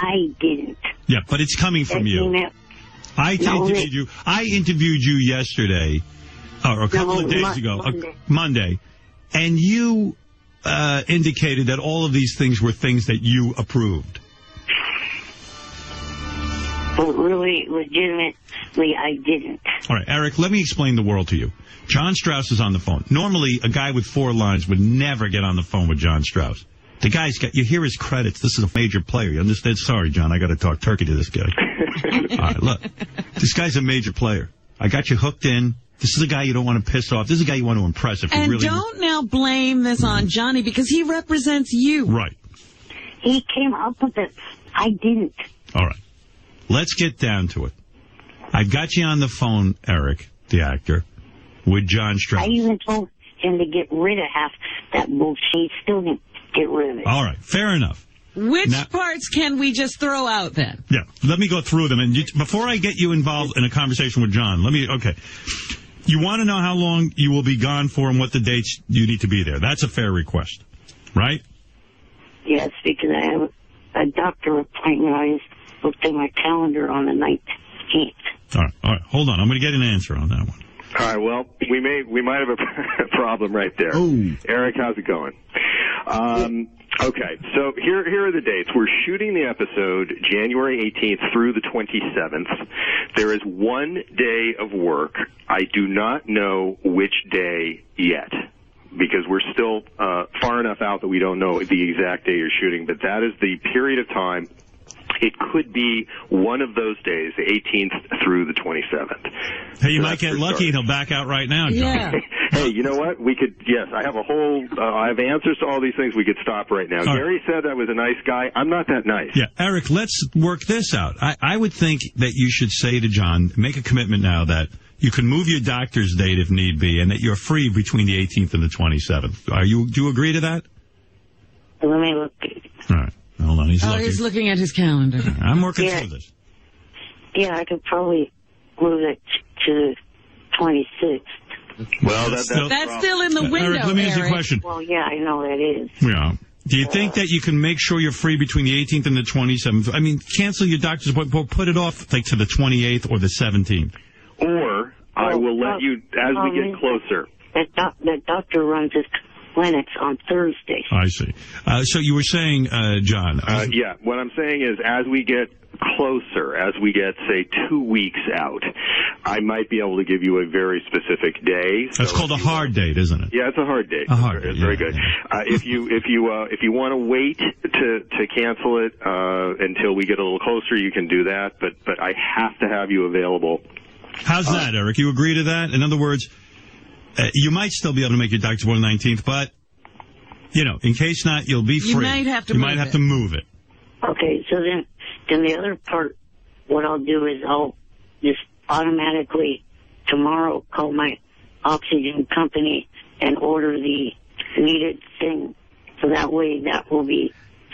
I didn't. Yeah, but it's coming from you. I interviewed you yesterday, or a couple of days ago, Monday, and you indicated that all of these things were things that you approved. But really, legitimately, I didn't. All right, Eric, let me explain the world to you. John Strauss is on the phone. Normally, a guy with 4 lines would never get on the phone with John Strauss. The guy's got, you hear his credits. This is a major player. You understand? Sorry, John, I got to talk turkey to this guy. All right, look. This guy's a major player. I got you hooked in. This is a guy you don't want to piss off. This is a guy you want to impress. If you really don't now blame this on Johnny, because he represents you. Right. He came up with it. I didn't. All right. Let's get down to it. I got you on the phone, Eric, the actor, with John Strauss. I even told him to get rid of half that bullshit. He still didn't get rid of it. All right. Fair enough. Which parts can we just throw out then? Yeah. Let me go through them. And before I get you involved in a conversation with John, okay. You want to know how long you will be gone for and what the dates you need to be there. That's a fair request, right? Yes, because I have a doctor appointment. I just looked at my calendar on the 19th. All right. Hold on. I'm going to get an answer on that one. All right. Well, we might have a problem right there. Oh. Eric, how's it going? Okay. So here are the dates. We're shooting the episode January 18th through the 27th. There is 1 day of work. I do not know which day yet, because we're still far enough out that we don't know the exact day you're shooting, but that is the period of time. It could be one of those days, the 18th through the 27th. Hey, you might get lucky and he'll back out right now, John. Yeah. Hey, you know what? We could, yes, I have I have answers to all these things. We could stop right now. Gary said I was a nice guy. I'm not that nice. Yeah, Eric, let's work this out. I would think that you should say to John, make a commitment now that you can move your doctor's date if need be, and that you're free between the 18th and the 27th. Do you agree to that? Let me look. All right. Hold on. He's looking at his calendar. I'm working through this. Yeah, I could probably move it to the 26th. Well, that's still in the window, Eric, let me ask you a question. Well, yeah, I know that is. Yeah. Do you think that you can make sure you're free between the 18th and the 27th? I mean, cancel your doctor's appointment, put it off like to the 28th or the 17th. Or I will let you, as we get closer. That doctor runs his clinics on Thursdays. I see. So you were saying, John. Yeah, what I'm saying is as we get closer, as we get, say, 2 weeks out, I might be able to give you a very specific day. That's called a hard date, isn't it? Yeah, it's a hard date. A hard date. It's very good. Yeah. If you want to wait to cancel it until we get a little closer, you can do that. But I have to have you available. How's that, Eric? You agree to that? In other words, you might still be able to make your doctor's appointment on the 19th, but in case not, you'll be free. You might have to move it. Okay, so then the other part, what I'll do is I'll just automatically tomorrow call my oxygen company and order the needed thing, so that way that will be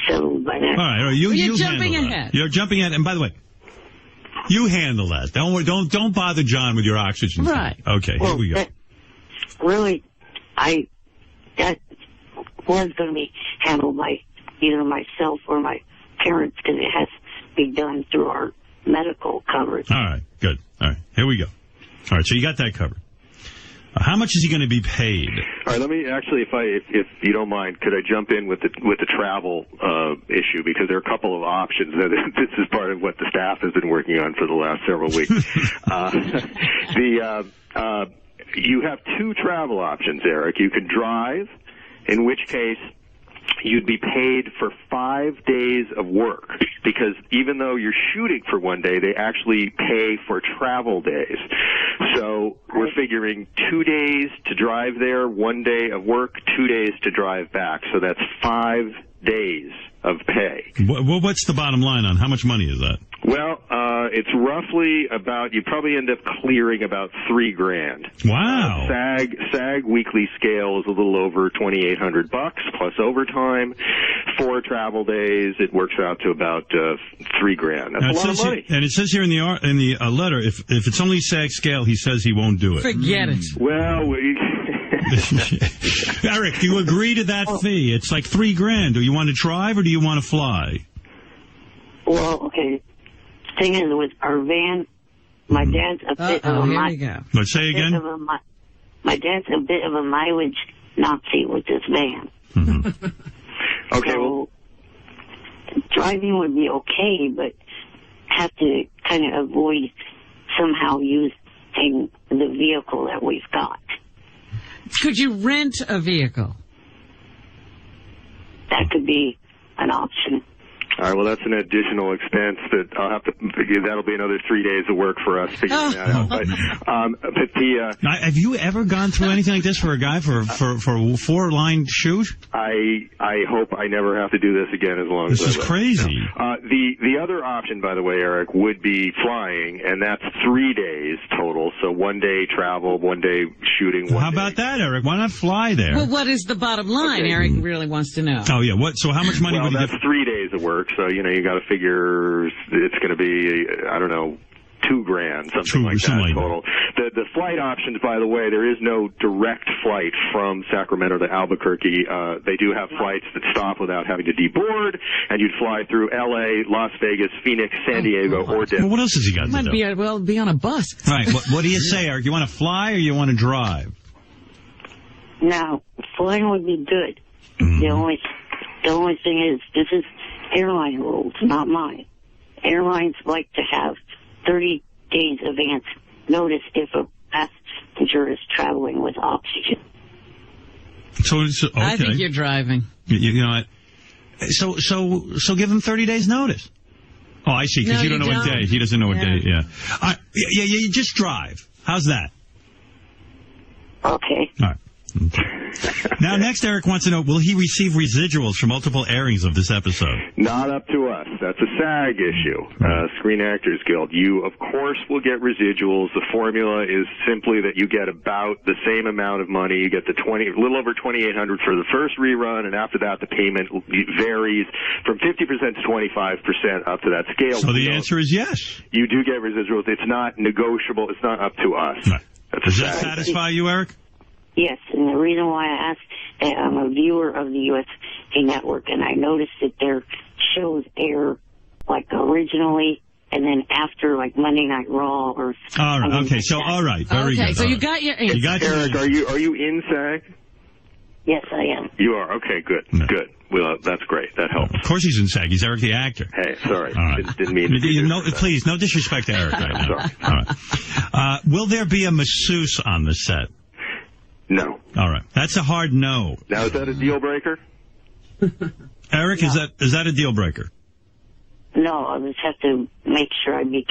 settled by then. All right, you're jumping ahead. You're jumping ahead, and by the way, you handle that. Don't bother John with your oxygen. Right. Thing. Okay, here we go. Really, that was going to be handled by either myself or my parents, because it has to be done through our medical coverage. All right, good. All right, here we go. All right, so you got that covered. How much is he going to be paid? All right, let me actually, if you don't mind, could I jump in with the travel issue, because there are a couple of options. This is part of what the staff has been working on for the last several weeks. You have 2 travel options, Eric. You can drive, in which case you'd be paid for 5 days of work, because even though you're shooting for 1 day, they actually pay for travel days. So we're figuring 2 days to drive there, 1 day of work, 2 days to drive back. So that's 5 days of pay. What's the bottom line on how much money is that? Well, it's roughly about, you probably end up clearing about $3,000. Wow. SAG weekly scale is a little over $2,800 plus overtime. 4 travel days, it works out to about $3,000. That's a lot of money. And it says here in the letter, if it's only SAG scale, he says he won't do it. Forget it. Well, Eric, do you agree to that fee? It's like $3,000. Do you want to drive or do you want to fly? Well, Well, okay. Thing is, with our van, my dad's a bit of a here we go. Let's say again. My dad's a bit of a mileage Nazi with this van. Mm-hmm. Okay, so driving would be okay, but have to kind of avoid somehow using the vehicle that we've got. Could you rent a vehicle? That could be an option. All right, well, that's an additional expense that I'll have to. That'll be another 3 days of work for us figuring that out. But the now, have you ever gone through anything like this for a guy for a 4-line shoot? I hope I never have to do this again as long as I live. This is crazy. The other option, by the way, Eric, would be flying, and that's 3 days total. So 1 day travel, 1 day shooting. How about that, Eric? Why not fly there? Well, what is the bottom line? Okay. Eric really wants to know. Oh yeah. What? So how much money would you that's get? 3 days of work. So, you got to figure it's going to be, I don't know, $2,000, something like that total. The flight options, by the way, there is no direct flight from Sacramento to Albuquerque. They do have flights that stop without having to deboard, and you'd fly through L.A., Las Vegas, Phoenix, San Diego, or Denver. Well, what else has he got to do? Might be on a bus. All right. What do you say, Eric? You want to fly or you want to drive? Now, flying would be good. Mm-hmm. The only thing is, this is airline rules, not mine. Airlines like to have 30 days advance notice if a passenger is traveling with oxygen. So okay. I think you're driving. You know what? So give him 30 days notice. Oh, I see. Because you don't know what day. He doesn't know what day. Yeah. You just drive. How's that? Okay. All right. Okay. Now, next, Eric wants to know, will he receive residuals for multiple airings of this episode? Not up to us. That's a SAG issue, Screen Actors Guild. You, of course, will get residuals. The formula is simply that you get about the same amount of money. You get a little over $2,800 for the first rerun, and after that, the payment varies from 50% to 25% up to that scale. So the answer is yes. You do get residuals. It's not negotiable. It's not up to us. Right. Does that satisfy you, Eric? Yes, and the reason why I asked, I'm a viewer of the USA Network, and I noticed that their shows air, like, originally, and then after, like, Monday Night Raw or... All right, okay, so, all right, very good. Okay, so you got your answer. Eric, are you in SAG? Yes, I am. You are? Okay, good, good. Well, that's great. That helps. Of course he's in SAG. He's Eric the actor. Hey, sorry. All right. Didn't mean to. Please, no disrespect to Eric right now. Sorry. All right. Will there be a masseuse on the set? No. All right. That's a hard no. Now, is that a deal breaker? Eric, is that a deal breaker? No, I just have to make sure I be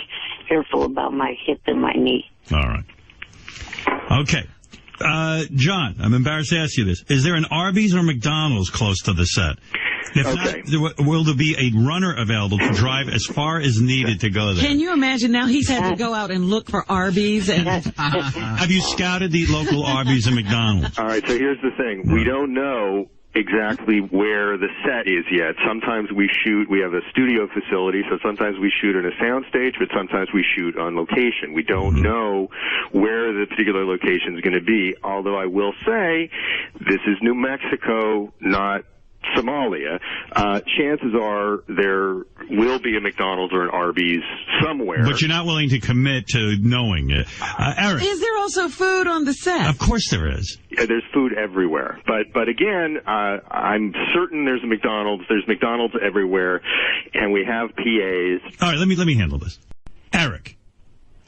careful about my hip and my knee. All right. Okay. John, I'm embarrassed to ask you this. Is there an Arby's or McDonald's close to the set? If not, will there be a runner available to drive as far as needed to go there? Can you imagine now he's had to go out and look for Arby's? And Have you scouted the local Arby's and McDonald's? All right, so here's the thing. We don't know exactly where the set is yet. Sometimes we have a studio facility, so sometimes we shoot in a soundstage, but sometimes we shoot on location. We don't know where the particular location is going to be, although I will say this is New Mexico, not Somalia. Chances are there will be a McDonald's or an Arby's somewhere. But you're not willing to commit to knowing it. Eric. Is there also food on the set? Of course there is. There's food everywhere. But again, I'm certain there's a McDonald's. There's McDonald's everywhere, and we have PAs. All right, let me handle this. Eric,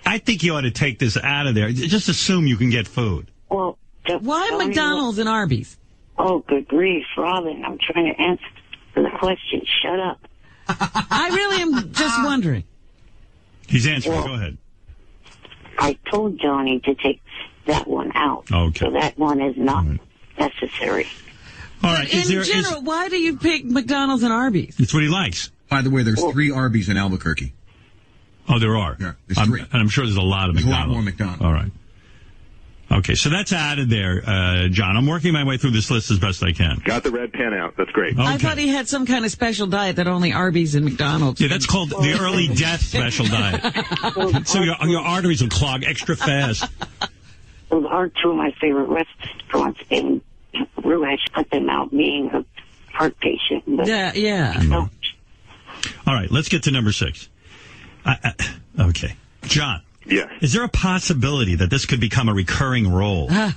I think you ought to take this out of there. Just assume you can get food. Well, why McDonald's and Arby's? Oh, good grief, Robin. I'm trying to answer the question. Shut up. I really am just wondering. He's answering. Go ahead. I told Johnny to take that one out. Okay. So that one is not necessary. All right. In general, why do you pick McDonald's and Arby's? It's what he likes. By the way, there's 3 Arby's in Albuquerque. Oh, there are? Yeah, there's 3. And I'm sure there's a lot of McDonald's. A lot more McDonald's. All right. Okay, so that's added there, John. I'm working my way through this list as best I can. Got the red pen out. That's great. Okay. I thought he had some kind of special diet that only Arby's and McDonald's. Yeah, that's called the early death special diet. So your arteries will clog extra fast. Those are 2 of my favorite restaurants, and really I shut them out being a heart patient. But Yeah. No. All right, let's get to number 6. Okay. John. Yes. Is there a possibility that this could become a recurring role? And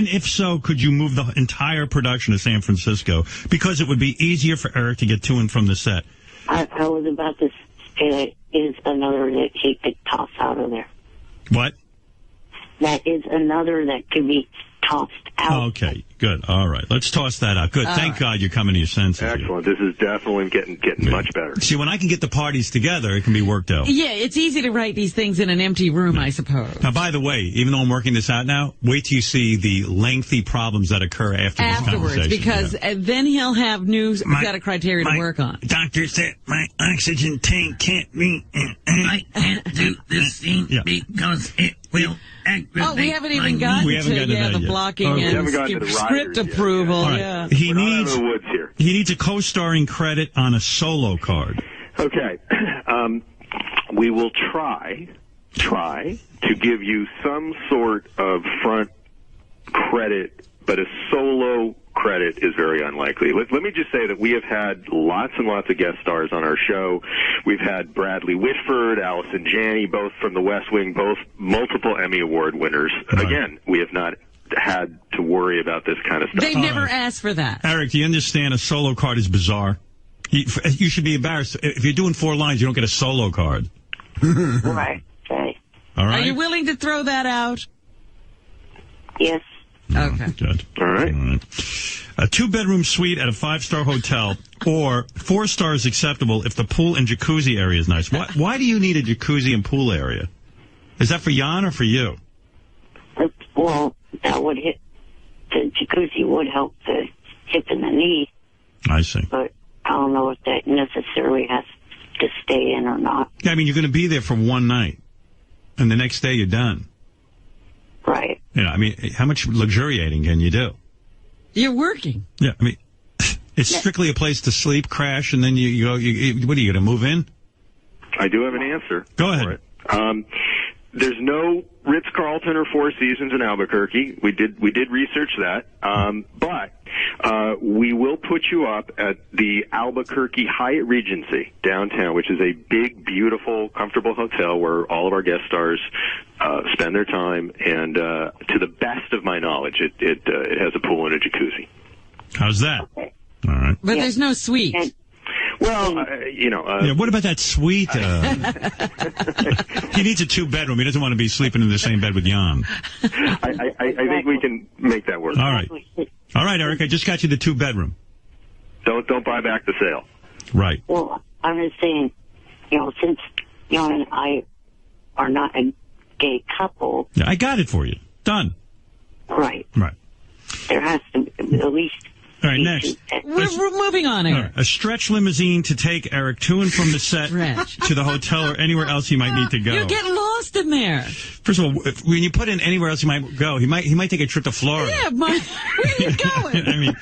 if so, could you move the entire production to San Francisco? Because it would be easier for Eric to get to and from the set. I was about to say that is another that he could toss out of there. What? That is another that could be tossed out. Okay, good. All right, let's toss that out. Good. Thank God you're coming to your senses. Excellent. This is definitely getting much better. See, when I can get the parties together, it can be worked out. Yeah, it's easy to write these things in an empty room, I suppose. Now, by the way, even though I'm working this out now, wait till you see the lengthy problems that occur Afterwards, because then he'll have he's got a criteria to work on. Doctor said my oxygen tank can't be... I can't do this thing because it will aggravate. Oh, we haven't even gotten to the blocking and script approval. Right. Yeah. He We're not out of the woods here. He needs a co-starring credit on a solo card. Okay. We will try to give you some sort of front credit, but a solo credit is very unlikely. Let me just say that we have had lots and lots of guest stars on our show. We've had Bradley Whitford, Allison Janney, both from The West Wing, both multiple Emmy Award winners. Right. Again, we have not had to worry about this kind of stuff. They never asked for that. Eric, do you understand a solo card is bizarre? You should be embarrassed. If you're doing 4 lines, you don't get a solo card. Right. Okay. All right. Are you willing to throw that out? Yes. Okay. Good. All right. A 2-bedroom suite at a 5-star hotel, or 4 stars acceptable if the pool and jacuzzi area is nice. Why do you need a jacuzzi and pool area? Is that for Jan or for you? Well, that would hit. The jacuzzi would help the hip and the knee. I see. But I don't know if that necessarily has to stay in or not. Yeah, I mean, you're going to be there for one night, and the next day you're done. Right. You know, I mean, how much luxuriating can you do? You're working. Yeah, I mean, it's strictly a place to sleep, crash, and then you go. What are you going to move in? I do have an answer. Go ahead. There's no Ritz-Carlton or Four Seasons in Albuquerque. We did research that, but we will put you up at the Albuquerque Hyatt Regency downtown, which is a big, beautiful, comfortable hotel where all of our guest stars spend their time. And to the best of my knowledge, it has a pool and a jacuzzi. How's that? Okay. All right. But there's no suite. Well, what about that suite? He needs a 2-bedroom. He doesn't want to be sleeping in the same bed with Jan. I think we can make that work. All right. All right, Eric, I just got you the 2-bedroom. Don't buy back the sale. Right. Well, I'm just saying, since Jan and I are not a gay couple. Yeah, I got it for you. Done. Right. Right. There has to be at least... All right, next. We're moving on, Eric. Right. A stretch limousine to take Eric to and from the set to the hotel or anywhere else he might need to go. You'll get lost in there. First of all, when you put in anywhere else he might go, he might take a trip to Florida. Yeah, where are you going? I mean,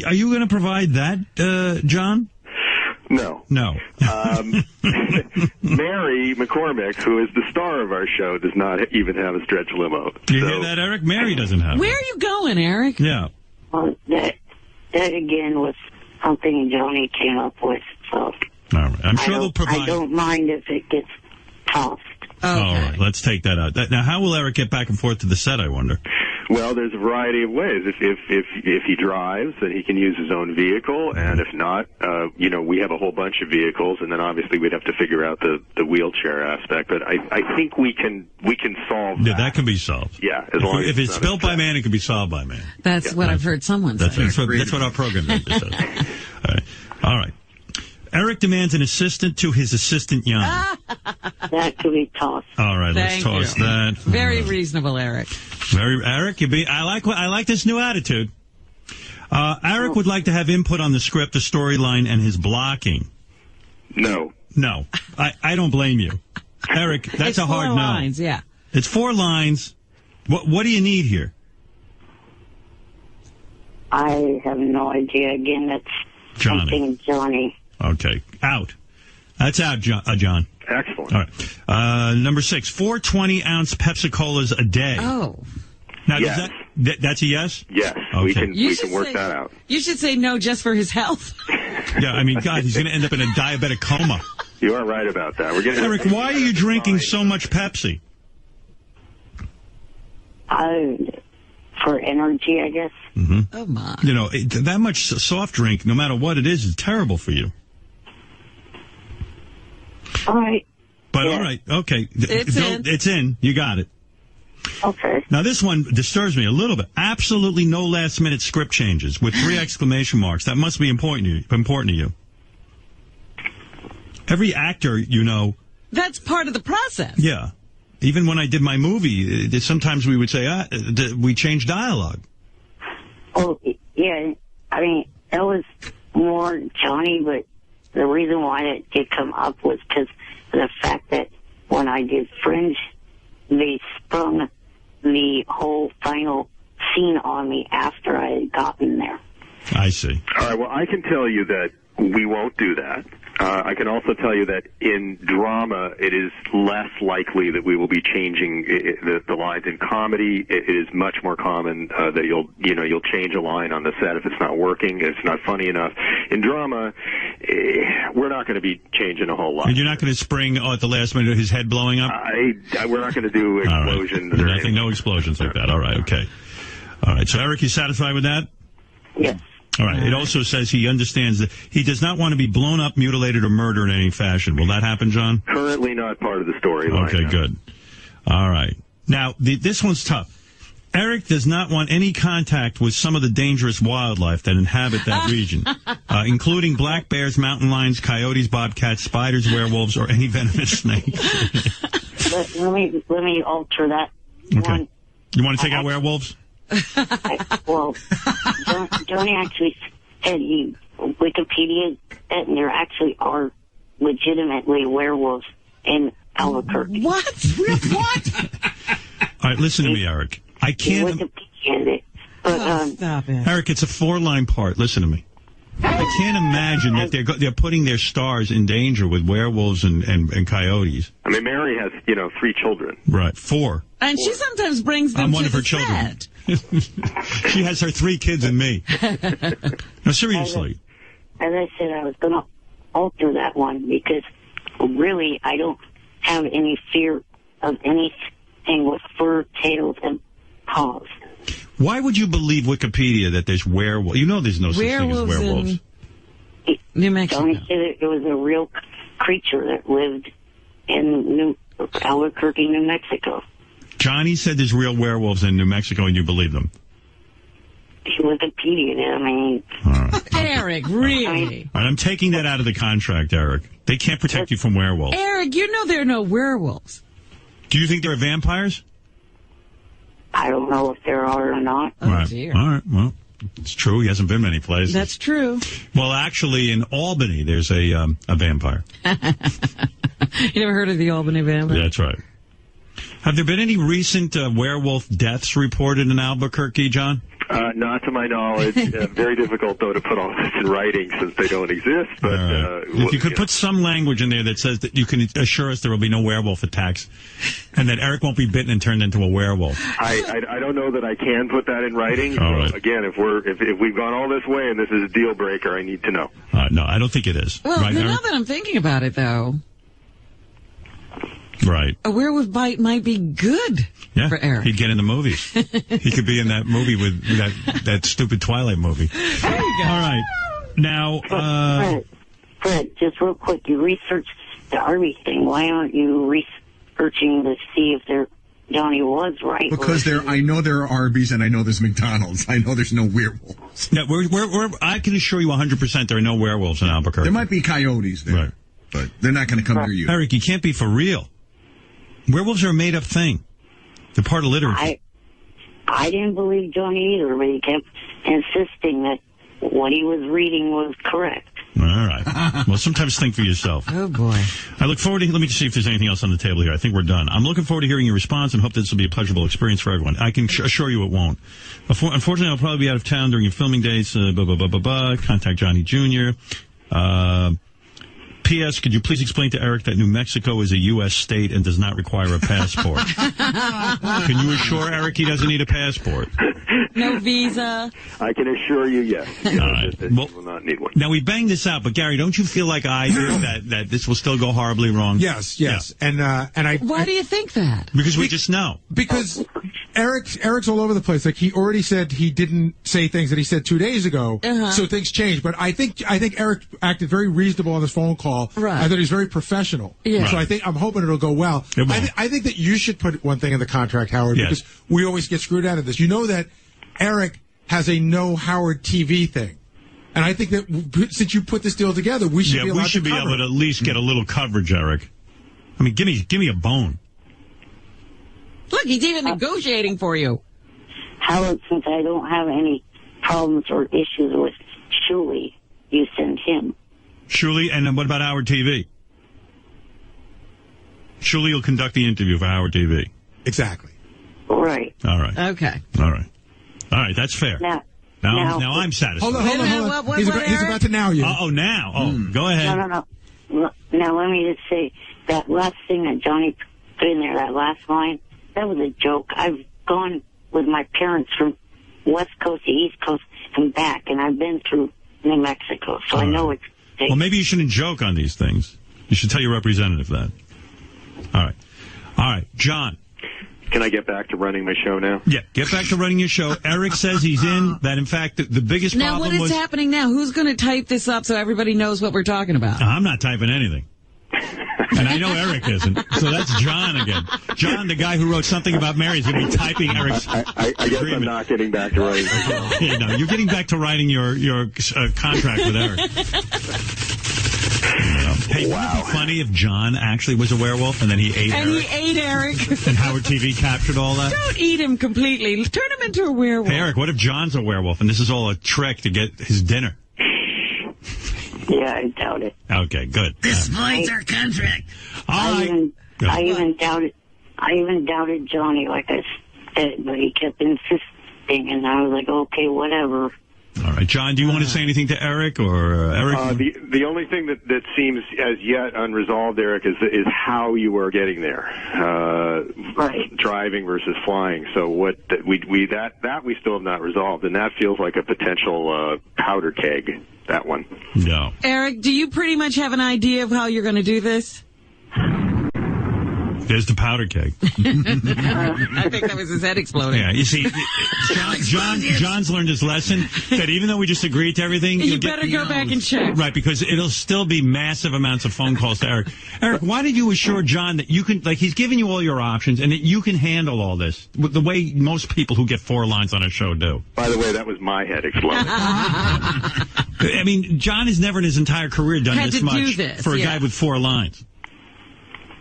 are you going to provide that, John? No. Mary McCormick, who is the star of our show, does not even have a stretch limo. You hear that, Eric? Mary doesn't have Where are you going, Eric? Yeah. Well, that again was something Johnny came up with, so... All right. I'm sure they'll provide... I don't mind if it gets tossed. Okay. All right, let's take that out. Now, how will Eric get back and forth to the set, I wonder? Well, there's a variety of ways. If he drives, then he can use his own vehicle, and if not, we have a whole bunch of vehicles, and then obviously we'd have to figure out the wheelchair aspect. But I think we can solve that. Yeah, that can be solved. Yeah, as long as if it's built by man, it can be solved by man. That's what I've heard someone say. That's what our program says. All right. Eric demands an assistant to his assistant, Jan. That could be tossed. All right, let's toss that. Very reasonable, Eric. Eric, I like this new attitude. Eric would like to have input on the script, the storyline, and his blocking. No. I don't blame you. Eric, that's a hard no. 4 lines, yeah. It's 4 lines. What do you need here? I have no idea. Again, that's something Johnny. Okay, out. That's out, John. Excellent. All right. Number 6, 4 20-ounce Pepsi-Colas a day. Oh. Now, yes. That's a yes? Yes. Okay. We can work that out. You should say no just for his health. Yeah, I mean, God, he's going to end up in a diabetic coma. You are right about that. We're getting Eric, why are you drinking so much Pepsi? For energy, I guess. Mm-hmm. Oh, my. You know, that much soft drink, no matter what it is terrible for you. All right. But Yeah. all right, okay. It's in. You got it. Okay. Now, this one disturbs me a little bit. Absolutely no last-minute script changes with 3 exclamation marks. That must be important to you. Every actor, you know... That's part of the process. Yeah. Even when I did my movie, sometimes we would say, we changed dialogue. Oh, yeah. I mean, that was more Johnny, but the reason why it did come up was because of the fact that when I did Fringe, they sprung the whole final scene on me after I had gotten there. I see. All right, well, I can tell you that we won't do that. I can also tell you that in drama, it is less likely that we will be changing the lines. In comedy, it is much more common that you'll change a line on the set if it's not working, if it's not funny enough. In drama, we're not going to be changing a whole lot. And you're not going to spring at the last minute his head blowing up? We're not going to do explosions. All right. Nothing, no explosions like that. All right, okay. All right, so Eric, you satisfied with that? Yes. All right. It also says he understands that he does not want to be blown up, mutilated, or murdered in any fashion. Will that happen, John? Currently not part of the storyline. Okay, good. All right. Now, this one's tough. Eric does not want any contact with some of the dangerous wildlife that inhabit that region, including black bears, mountain lions, coyotes, bobcats, spiders, werewolves, or any venomous snakes. Let me alter that. Okay. One. You want to take out werewolves? Johnny actually said he Wikipedia that there actually are legitimately werewolves in Albuquerque. What? What? All right, listen to me, Eric. I can't... Wikipedia it. But, stop it. Eric, it's a 4-line part. Listen to me. I can't imagine that they're putting their stars in danger with werewolves and coyotes. I mean, Mary has, 3 children. Right, 4. And she sometimes brings them I'm one to of her the children. set. She has her 3 kids and me. No, seriously. as I said, I was going to alter that one because really I don't have any fear of anything with fur, tails, and paws. Why would you believe Wikipedia that there's werewolves? You know there's no such thing as werewolves. In New Mexico. Johnny said it was a real creature that lived in Albuquerque, New Mexico. Johnny said there's real werewolves in New Mexico, and you believe them. Wikipedia did. I mean... All right. Eric, really? All right, I'm taking that out of the contract, Eric. They can't protect you from werewolves. Eric, you know there are no werewolves. Do you think there are vampires? I don't know if there are or not. Oh, right. dear. All right, well, it's true. He hasn't been many places. That's true. Well, actually, in Albany, there's a vampire. You never heard of the Albany vampire? That's right. Have there been any recent werewolf deaths reported in Albuquerque, John? Not to my knowledge. Very difficult, though, to put all this in writing since they don't exist. But if you could put some language in there that says that you can assure us there will be no werewolf attacks and that Eric won't be bitten and turned into a werewolf. I don't know that I can put that in writing. All right. Again, if we've gone all this way and this is a deal breaker, I need to know. No, I don't think it is. Well, right, now Eric? that I'm thinking about it, though, right. a werewolf bite might be good for Eric. He'd get in the movies. He could be in that movie with that stupid Twilight movie. There you go. All right. Now, Fred, just real quick, you researched the Arby thing. Why aren't you researching to see if Johnny was right? Because I know there are Arby's and I know there's McDonald's. I know there's no werewolves. yeah, I can assure you 100% there are no werewolves in Albuquerque. There might be coyotes there, Right. but they're not going to come near you. Eric, you can't be for real. Werewolves are a made-up thing. They're part of literature. I didn't believe Johnny either, but he kept insisting that what he was reading was correct. All right. Well, sometimes think for yourself. Oh, boy. I look forward to... Let me just see if there's anything else on the table here. I think we're done. I'm looking forward to hearing your response and hope this will be a pleasurable experience for everyone. I can assure you it won't. Unfortunately, I'll probably be out of town during your filming days. Contact Johnny Jr. P.S. Could you please explain to Eric that New Mexico is a U.S. state and does not require a passport? Can you assure Eric he doesn't need a passport? No visa? I can assure you, yes. All right. That he will not need one. Now, we banged this out, but Gary, don't you feel like I do that this will still go horribly wrong? Yes. Yeah. And Why do you think that? Because we just know. Because Eric's all over the place. Like, he already said he didn't say things that he said 2 days ago, so things changed. But I think Eric acted very reasonable on this phone call. Right. I thought he's very professional. Yeah. So I'm hoping it'll go well. I think that you should put one thing in the contract, Howard, because we always get screwed out of this. You know that Eric has a no Howard TV thing. And I think that since you put this deal together, we should be allowed to cover able to at least get a little coverage, Eric. I mean, give me a bone. Look, he's even negotiating for you. Howard, since I don't have any problems or issues with Shuli, you send him. Shuli, and then what about Howard TV? Shuli will conduct the interview for Howard TV. Exactly. Right. All right. Okay. All right, that's fair. Now I'm satisfied. Hold on. He's about to now you. Go ahead. No. Now, let me just say, that last thing that Johnny put in there, that last line, that was a joke. I've gone with my parents from West Coast to East Coast and back, and I've been through New Mexico, so I know it's safe. Well, maybe you shouldn't joke on these things. You should tell your representative that. All right. John. Can I get back to running my show now? Yeah, get back to running your show. Eric says he's in. That, in fact, the biggest problem was... Now, what is happening now? Who's going to type this up so everybody knows what we're talking about? I'm not typing anything. And I know Eric isn't. So that's John again. John, the guy who wrote something about Mary, is going to be typing Eric's I guess I'm not getting back to writing. Yeah, no, you're getting back to writing your contract with Eric. Hey, wouldn't it be funny if John actually was a werewolf and then he ate Eric? And he ate Eric. And Howard TV captured all that? Don't eat him completely. Turn him into a werewolf. Hey, Eric, what if John's a werewolf and this is all a trick to get his dinner? Yeah, I doubt it. Okay, good. This voids our contract. I even doubted Johnny, like I said, but he kept insisting, and I was like, okay, whatever. All right, John, do you want to say anything to Eric or Eric? The only thing that seems as yet unresolved, Eric, is how you are getting there. Right. Driving versus flying. So that we still have not resolved, and that feels like a potential powder keg. That one. No. Eric, do you pretty much have an idea of how you're going to do this? There's the powder keg. I think that was his head exploding. Yeah, you see, John's learned his lesson that even though we just agreed to everything... You better go back and check. Right, because it'll still be massive amounts of phone calls to Eric. Eric, why did you assure John that you can... Like, he's giving you all your options and that you can handle all this the way most people who get 4 lines on a show do? By the way, that was my head exploding. I mean, John has never in his entire career done this much for a guy with 4 lines.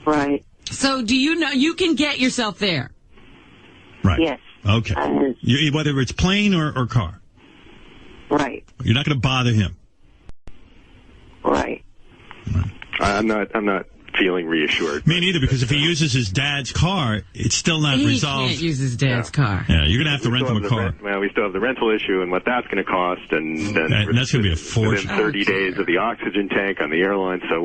Right. So do you know you can get yourself there? Right. Yes. Okay. Whether it's plane or car. Right. You're not going to bother him. Right. I'm not feeling reassured. Me neither, because if he uses his dad's car, it's still not resolved. He can't use his dad's car. Yeah, you're going to have to rent him a car. We still have the rental issue and what that's going to cost, and that's going to be a fortune. Within 30 days of the oxygen tank on the airline, so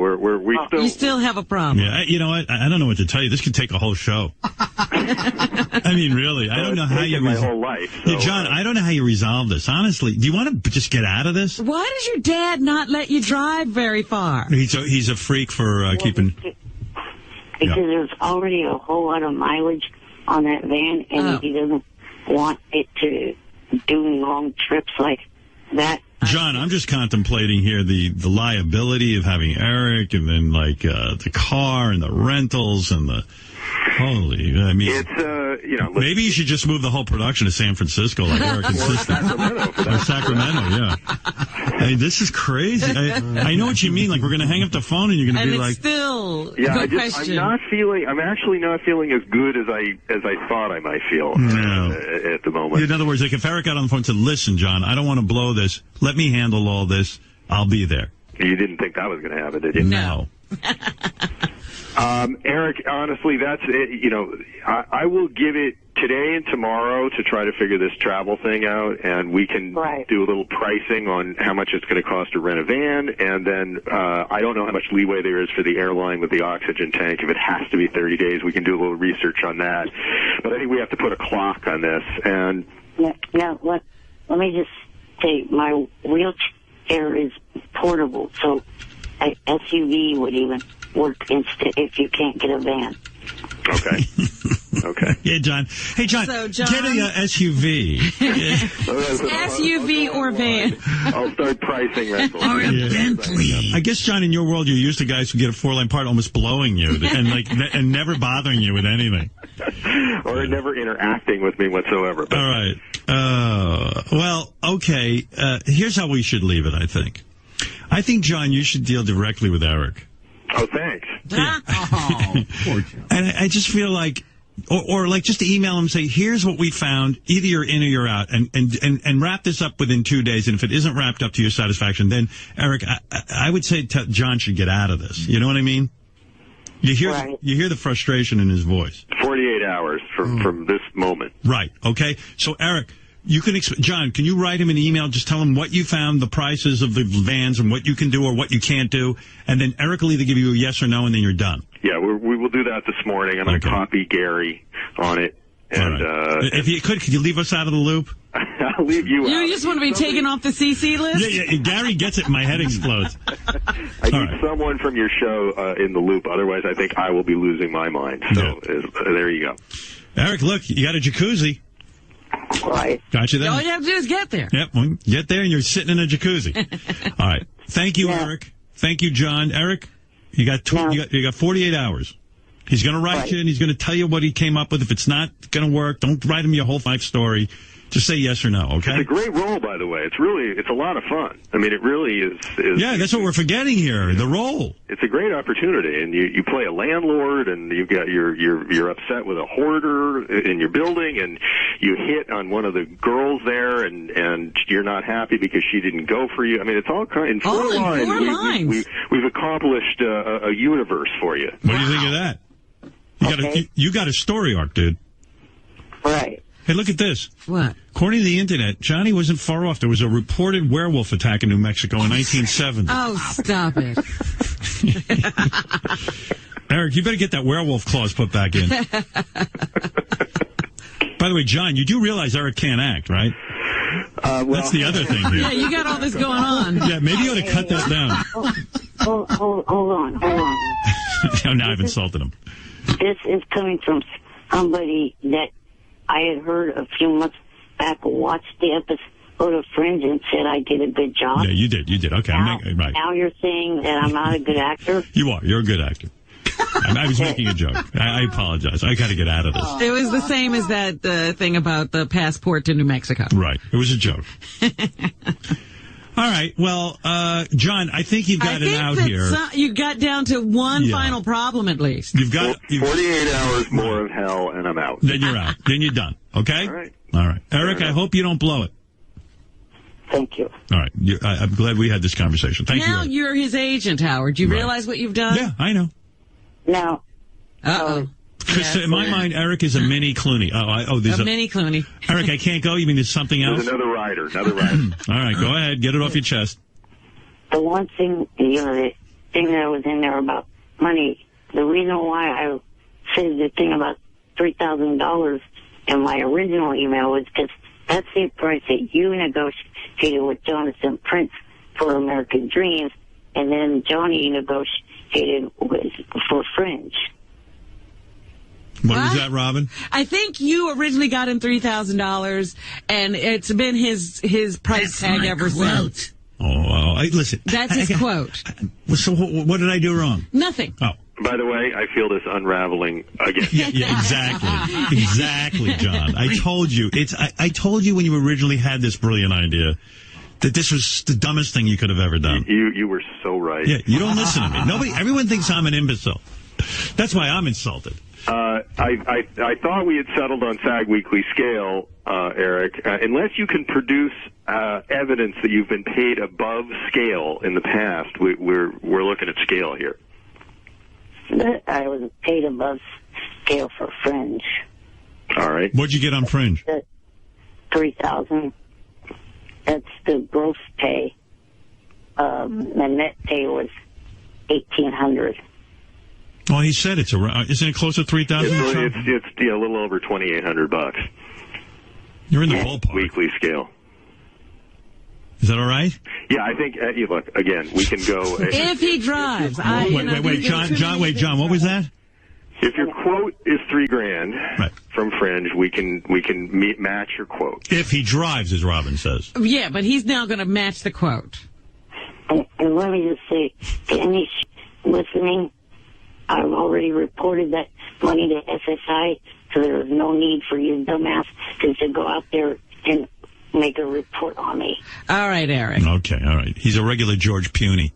you still have a problem. Yeah, you know what? I don't know what to tell you. This could take a whole show. I mean, really, I don't know how you... my whole life. So, yeah, John, I don't know how you resolve this. Honestly, do you want to just get out of this? Why does your dad not let you drive very far? He's a freak for keeping... Because there's already a whole lot of mileage on that van, and he doesn't want it to do long trips like that. John, I'm just contemplating here the liability of having Eric, and then like the car and the rentals and the holy. I mean, it's maybe you should just move the whole production to San Francisco, like Eric insisted. Or Sacramento, yeah. I mean, this is crazy. I know what you mean. Like, we're going to hang up the phone and you're going to be like... still I'm actually not feeling as good as I thought I might feel at the moment. In other words, like if Eric got on the phone and said, listen, John, I don't want to blow this. Let me handle all this. I'll be there. You didn't think that was going to happen, did you? No. Eric, honestly, that's it. I will give it today and tomorrow to try to figure this travel thing out, and we can do a little pricing on how much it's going to cost to rent a van, and then I don't know how much leeway there is for the airline with the oxygen tank. If it has to be 30 days, we can do a little research on that. But I think we have to put a clock on this. And now, let me just say, my wheelchair is portable, so an SUV would even work if you can't get a van. Okay. Okay. Yeah, John. Hey, John, so, John get a SUV. SUV or van. I'll start pricing rentals. Or a Bentley. I guess, John, in your world, you're used to guys who get a 4-lane part almost blowing you and never bothering you with anything. Or never interacting with me whatsoever. But. All right. Well, okay. Here's how we should leave it, I think. I think, John, you should deal directly with Eric. Oh, thanks. Yeah. And I just feel like, or like just email him and say, here's what we found. Either you're in or you're out, and wrap this up within 2 days. And if it isn't wrapped up to your satisfaction, then Eric, I would say John should get out of this. You know what I mean? You hear the frustration in his voice. 48 hours from this moment. Right. Okay. So Eric, you can John, can you write him an email? Just tell him what you found, the prices of the vans, and what you can do or what you can't do, and then Eric will either give you a yes or no, and then you're done. Yeah, we will do that this morning. I'm going to copy Gary on it. And if you could you leave us out of the loop? I'll leave you out. You just want to be taken off the CC list? Yeah. Gary gets it. My head explodes. I need someone from your show in the loop. Otherwise, I think I will be losing my mind. So there you go. Eric, look, you got a jacuzzi. Right. Got you there. All you have to do is get there. Yep. Well, get there and you're sitting in a jacuzzi. All right. Thank you, Eric. Thank you, John. Eric, you got 48 hours. He's going to write you and he's going to tell you what he came up with. If it's not going to work, don't write him your whole life story. Just say yes or no, okay? It's a great role, by the way. It's a lot of fun. I mean, it really is. Yeah, that's what we're forgetting here, the role. It's a great opportunity, and you play a landlord, and you've got you're upset with a hoarder in your building, and you hit on one of the girls there, and you're not happy because she didn't go for you. I mean, it's all kind in 4 lines. We've accomplished a universe for you. What do you think of that? You got a story arc, dude. Right. Hey, look at this. What? According to the internet, Johnny wasn't far off. There was a reported werewolf attack in New Mexico in 1970. Oh, stop it. Eric, you better get that werewolf clause put back in. By the way, John, you do realize Eric can't act, right? That's the other thing here. Yeah, you got all this going on. Yeah, maybe you ought to cut that down. Hold on. Now I've insulted him. This is coming from somebody that I had heard a few months back, watched the episode of Friends and said I did a good job. Yeah, you did. Okay, now you're saying that I'm not a good actor? You are. You're a good actor. I was making a joke. I apologize. I got to get out of this. It was the same as that thing about the passport to New Mexico. Right. It was a joke. All right. Well, John, I think you've got it out here. You got down to one final problem, at least. You've got 48 hours more of hell, and I'm out. Then you're out. Then you're done. Okay? All right. Eric, I hope you don't blow it. Thank you. All right. I'm glad we had this conversation. Thank you. Now you're his agent, Howard. You realize what you've done? Yeah, I know. No. Uh-oh. Because in my mind, Eric is a mini Clooney. There's a mini Clooney. Eric, I can't go? You mean there's something else? There's another rider. All right, go ahead. Get it off your chest. The one thing, the thing that was in there about money, the reason why I said the thing about $3,000 in my original email was because that's the price that you negotiated with Jonathan Prince for American Dreams, and then Johnny negotiated for Fringe. What was that, Robin? I think you originally got him $3,000, and it's been his price tag ever since. Oh, listen. That's his quote. So what did I do wrong? Nothing. Oh. By the way, I feel this unraveling again. Yeah, exactly, John. I told you. I told you when you originally had this brilliant idea that this was the dumbest thing you could have ever done. You were so right. Yeah, you don't listen to me. Everyone thinks I'm an imbecile. That's why I'm insulted. I thought we had settled on SAG Weekly scale, Eric. Unless you can produce evidence that you've been paid above scale in the past, we're looking at scale here. I was paid above scale for Fringe. All right. What'd you get on Fringe? $3,000. That's the gross pay. The net pay was $1,800. Well, he said it's around. Isn't it close to $3,000? It's a little over $2,800. You're in the ballpark. Weekly scale. Is that all right? Yeah, I think. Look, again, we can go. If he drives. Wait, John. What was that? If your quote is $3,000 from Fringe, we can match your quote. If he drives, as Robin says. Yeah, but he's now going to match the quote. And let me just say, to any listening, I've already reported that money to SSI, so there was no need for you dumbass to go out there and make a report on me. All right, Eric. Okay, all right. He's a regular George Puny.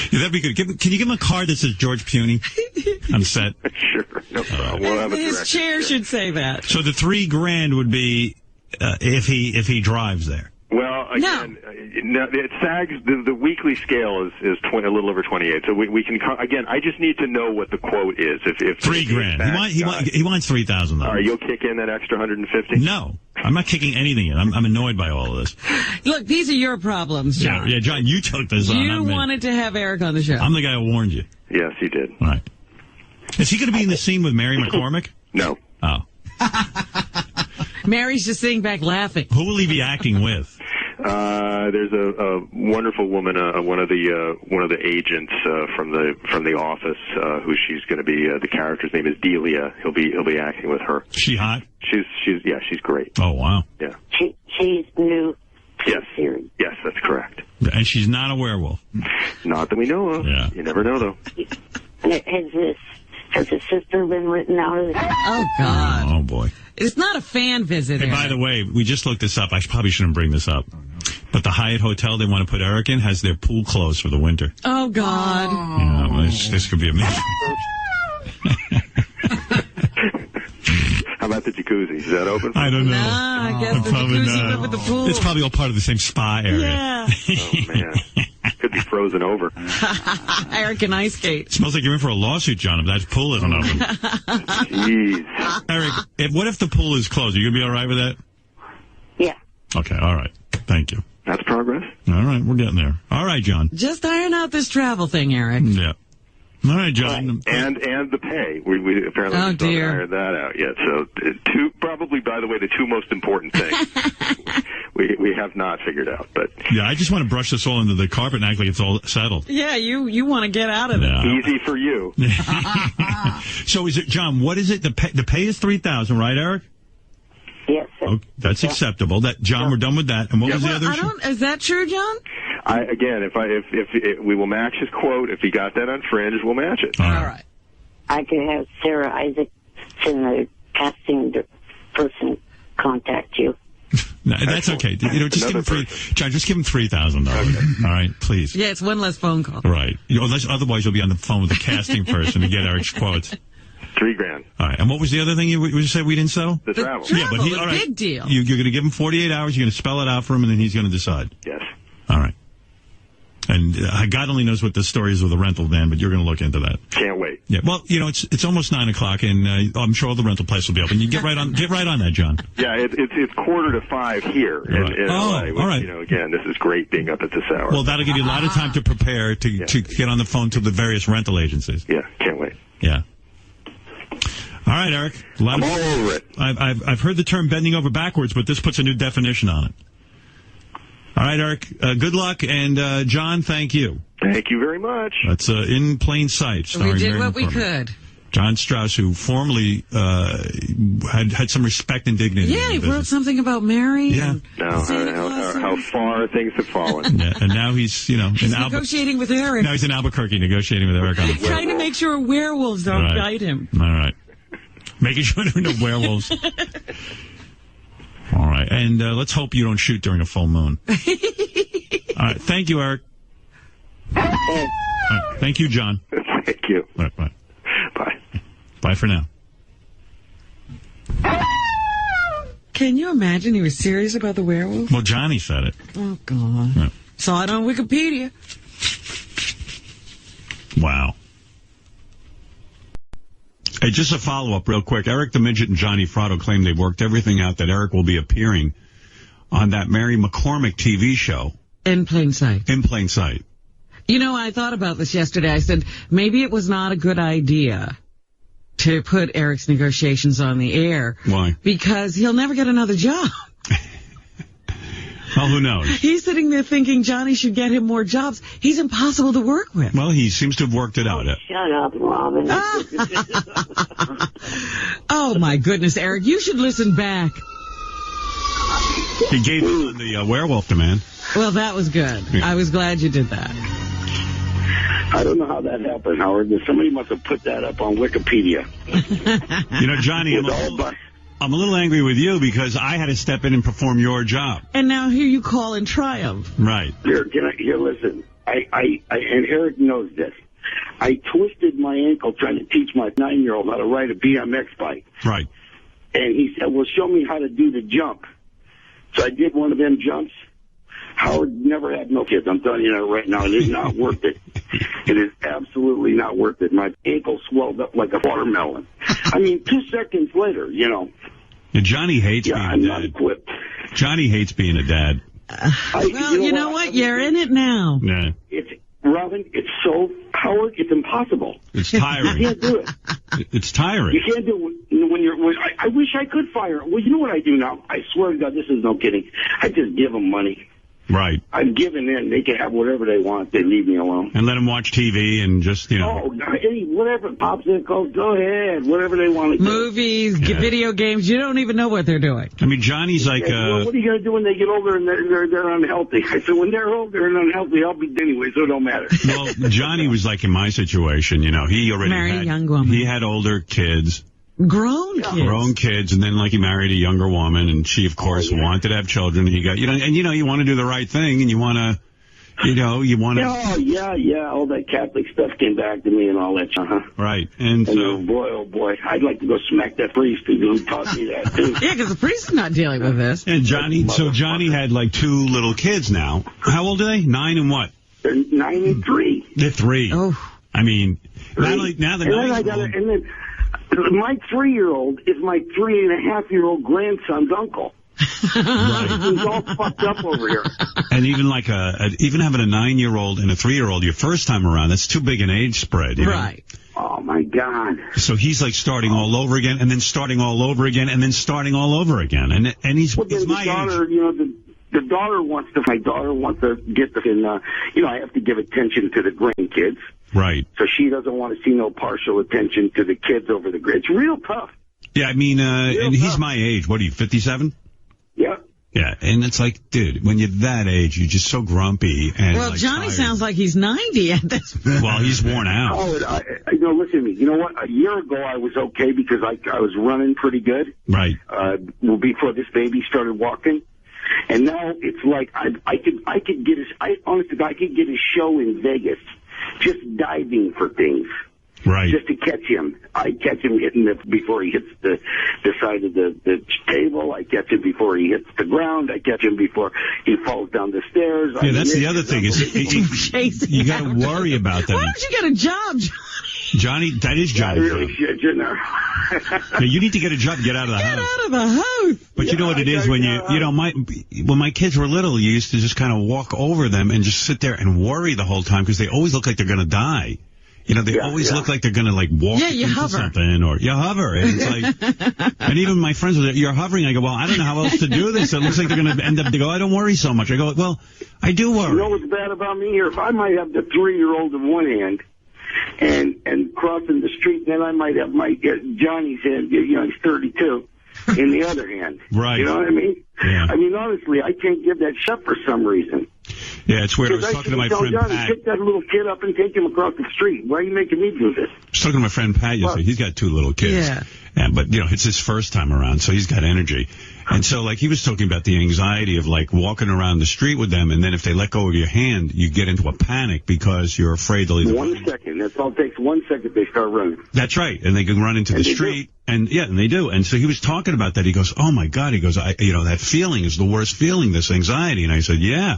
Yeah, that'd be good. Can you give him a card that says George Puny on set? Sure, no problem. We'll have His chair should say that. So the $3,000 would be if he drives there. Well, again, it sags. The weekly scale is a little over 28. So we can again. I just need to know what the quote is. If $3,000, he wants $3,000. All right, you'll kick in that extra 150. No, I'm not kicking anything in. I'm annoyed by all of this. Look, these are your problems, John. Yeah, John, you took this on. You wanted to have Eric on the show. I'm the guy who warned you. Yes, you did. All right. Is he going to be in the scene with Mary McCormick? No. Oh. Mary's just sitting back laughing. Who will he be acting with? There's a wonderful woman, one of the agents from the office, who she's going to be. The character's name is Delia. He'll be acting with her. She hot? She's great. Oh wow. Yeah. She's new. Yes. Series. Yes, that's correct. And she's not a werewolf. Not that we know of. Yeah. You never know though. Has his sister been written out of it? Oh God. Oh boy. It's not a fan visit. Hey, by the way, we just looked this up. I probably shouldn't bring this up. But the Hyatt Hotel they want to put Eric in has their pool closed for the winter. Oh, God. Yeah, well, this could be amazing. How about the jacuzzi? Is that open? I don't know. Nah, I guess the jacuzzi went with the pool. It's probably all part of the same spa area. Yeah. Oh, man. Could be frozen over. Eric and ice skate. It smells like you're in for a lawsuit, John, if that pool isn't open. Jeez. Eric, what if the pool is closed? Are you going to be all right with that? Yeah. Okay, all right. Thank you. That's progress. All right, we're getting there. All right, John. Just iron out this travel thing, Eric. Yeah. All right, John. And the pay. We apparently haven't ironed that out yet. So probably, by the way, the two most important things we have not figured out. But yeah, I just want to brush this all into the carpet and act like it's all settled. Yeah, you want to get out of it. Easy for you. So is it, John? What is it? The pay is $3,000, right, Eric? Yes. Okay, that's acceptable. That John, we're done with that. And what was the other issue? Is that true, John? If we will match his quote, if he got that on Fringe, we'll match it. All right. I could have Sarah Isaacson, the casting person, contact you. No, that's okay. Just give him John. Just give him $3,000. Okay. All right, please. Yeah, it's one less phone call. Right. Otherwise, you'll be on the phone with the casting person to get Eric's quotes. $3,000. All right. And what was the other thing you said we didn't settle? The travel. Yeah, but all right. Big deal. You're going to give him 48 hours. You're going to spell it out for him, and then he's going to decide. Yes. All right. And God only knows what the story is with the rental van, but you're going to look into that. Can't wait. Yeah. Well, it's almost 9:00, and I'm sure all the rental places will be open. You get right on that, John. Yeah, it's 4:45 here in LA. Which, all right. Again, this is great being up at this hour. Well, that'll give you a lot of time to prepare to get on the phone to the various rental agencies. Yeah, can't wait. Yeah. All right, Eric. I'm all over it. I've heard the term bending over backwards, but this puts a new definition on it. All right, Eric. Good luck, and John, thank you. Thank you very much. That's In Plain Sight. We did Mary what we McCormick. could. John Strauss, who formerly had some respect and dignity. Yeah, he wrote something about Mary. Yeah. How far things have fallen. Yeah, and now he's, negotiating with Eric. Now he's in Albuquerque negotiating with Eric on the phone. Trying to make sure werewolves don't bite him. All right. Making sure there are no werewolves. All right. And let's hope you don't shoot during a full moon. All right. Thank you, Eric. Right. Thank you, John. Thank you. All right, bye. Bye. Bye for now. Can you imagine he was serious about the werewolf? Well, Johnny said it. Oh, God. Yeah. Saw it on Wikipedia. Hey, just a follow-up real quick. Eric the Midget and Johnny Fratto claim they've worked everything out that Eric will be appearing on that Mary McCormick TV show. In plain sight. In plain sight. You know, I thought about this yesterday. I said, maybe it was not a good idea to put Eric's negotiations on the air. Why? Because he'll never get another job. Well, who knows? He's sitting there thinking Johnny should get him more jobs. He's impossible to work with. Well, he seems to have worked it out. Shut up, Robin. Oh, my goodness, Eric. You should listen back. He gave him the werewolf demand. Well, that was good. Yeah. I was glad you did that. I don't know how that happened, Howard. Somebody must have put that up on Wikipedia. You know, Johnny, I'm a little angry with you because I had to step in and perform your job. And now here you call in triumph. Right. Here, listen. And Eric knows this. I twisted my ankle trying to teach my 9-year-old how to ride a BMX bike. Right. And he said, well, show me how to do the jump. So I did one of them jumps. Howard never had no kids. I'm telling you that right now. It is not worth it. It is absolutely not worth it. My ankle swelled up like a watermelon. I mean, 2 seconds later, you know. Yeah, Johnny hates being a dad. I'm not equipped. Johnny hates being a dad. Well, you know what? You're in it now. Yeah. Robin, it's so, Howard, it's impossible. It's tiring. You can't do it. It's tiring. You can't do it when I wish I could fire. Well, you know what I do now? I swear to God, this is no kidding. I just give them money. Right. I'm giving in. They can have whatever they want. They leave me alone. And let them watch TV and just, you know. Oh, whatever pops in, go ahead. Whatever they want to do. Movies, video games. You don't even know what they're doing. I mean, Johnny's like... well, what are you going to do when they get older and they're unhealthy? I said, when they're older and unhealthy, I'll be anyway, so it don't matter. Well, Johnny was like in my situation, you know. He already married a young woman. He had older kids. Grown kids, and then like he married a younger woman, and she of course wanted to have children. He got, you want to do the right thing, and you want to. Oh yeah, all that Catholic stuff came back to me and all that, Right, and so oh boy, I'd like to go smack that priest who taught me that too. Yeah, because the priest is not dealing with this. And Johnny had like 2 little kids now. How old are they? 9 and what? They're 9 and 3. They're 3. Oh, I mean, now the 9-year-old. My 3-year-old is my 3.5-year-old grandson's uncle. Right. He's all fucked up over here. And even like even having a 9-year-old and a 3-year-old your first time around, that's too big an age spread. Right. Oh my God. So he's like starting all over again, and then starting all over again, and then starting all over again, and he's my daughter, age. My daughter wants to get I have to give attention to the grandkids. Right. So she doesn't want to see no partial attention to the kids over the grade. It's real tough. Yeah, I mean, and he's my age. What are you, 57? Yeah. Yeah, and it's like, dude, when you're that age, you're just so grumpy. And well, like, Johnny tired. sounds like he's 90 at this point. Well, he's worn out. Listen to me. You know what? A year ago, I was okay because I was running pretty good. Right. Before this baby started walking. And now it's like I could get a show in Vegas just diving for things. Right. Just to catch him. I catch him before he hits the side of the table. I catch him before he hits the ground. I catch him before he falls down the stairs. Yeah, that's the other thing. You got to worry about that. Why don't you get a job, Johnny? That is Johnny. I really should, you know. Yeah, you need to get a job. Get out of the house. Get out of the house. But you know what it is when when my kids were little, you used to just kind of walk over them and just sit there and worry the whole time because they always look like they're going to die. They always look like they're going to like walk into something or you hover. And it's like, and even my friends were like, you're hovering. I go, well, I don't know how else to do this. It looks like they're going to end up, they go, I don't worry so much. I go, well, I do worry. You know what's bad about me here? If I might have the 3-year-old in one hand and crossing the street, then I might have Johnny's hand, he's 32, in the other hand. Right. You know what I mean? Yeah. I mean, honestly, I can't give that shut for some reason. Yeah, it's weird. I was talking to my friend Johnny, Pat. pick that little kid up and take him across the street. Why are you making me do this? I was talking to my friend Pat yesterday. He's got 2 little kids. Yeah. But, it's his first time around, so he's got energy. And so, like, he was talking about the anxiety of, like, walking around the street with them, and then if they let go of your hand, you get into a panic because you're afraid they'll either... 1 second. That's all it takes. 1 second they start running. That's right. And they can run into the street. And they do. And so he was talking about that. He goes, oh, my God. He goes, that feeling is the worst feeling, this anxiety. And I said, yeah.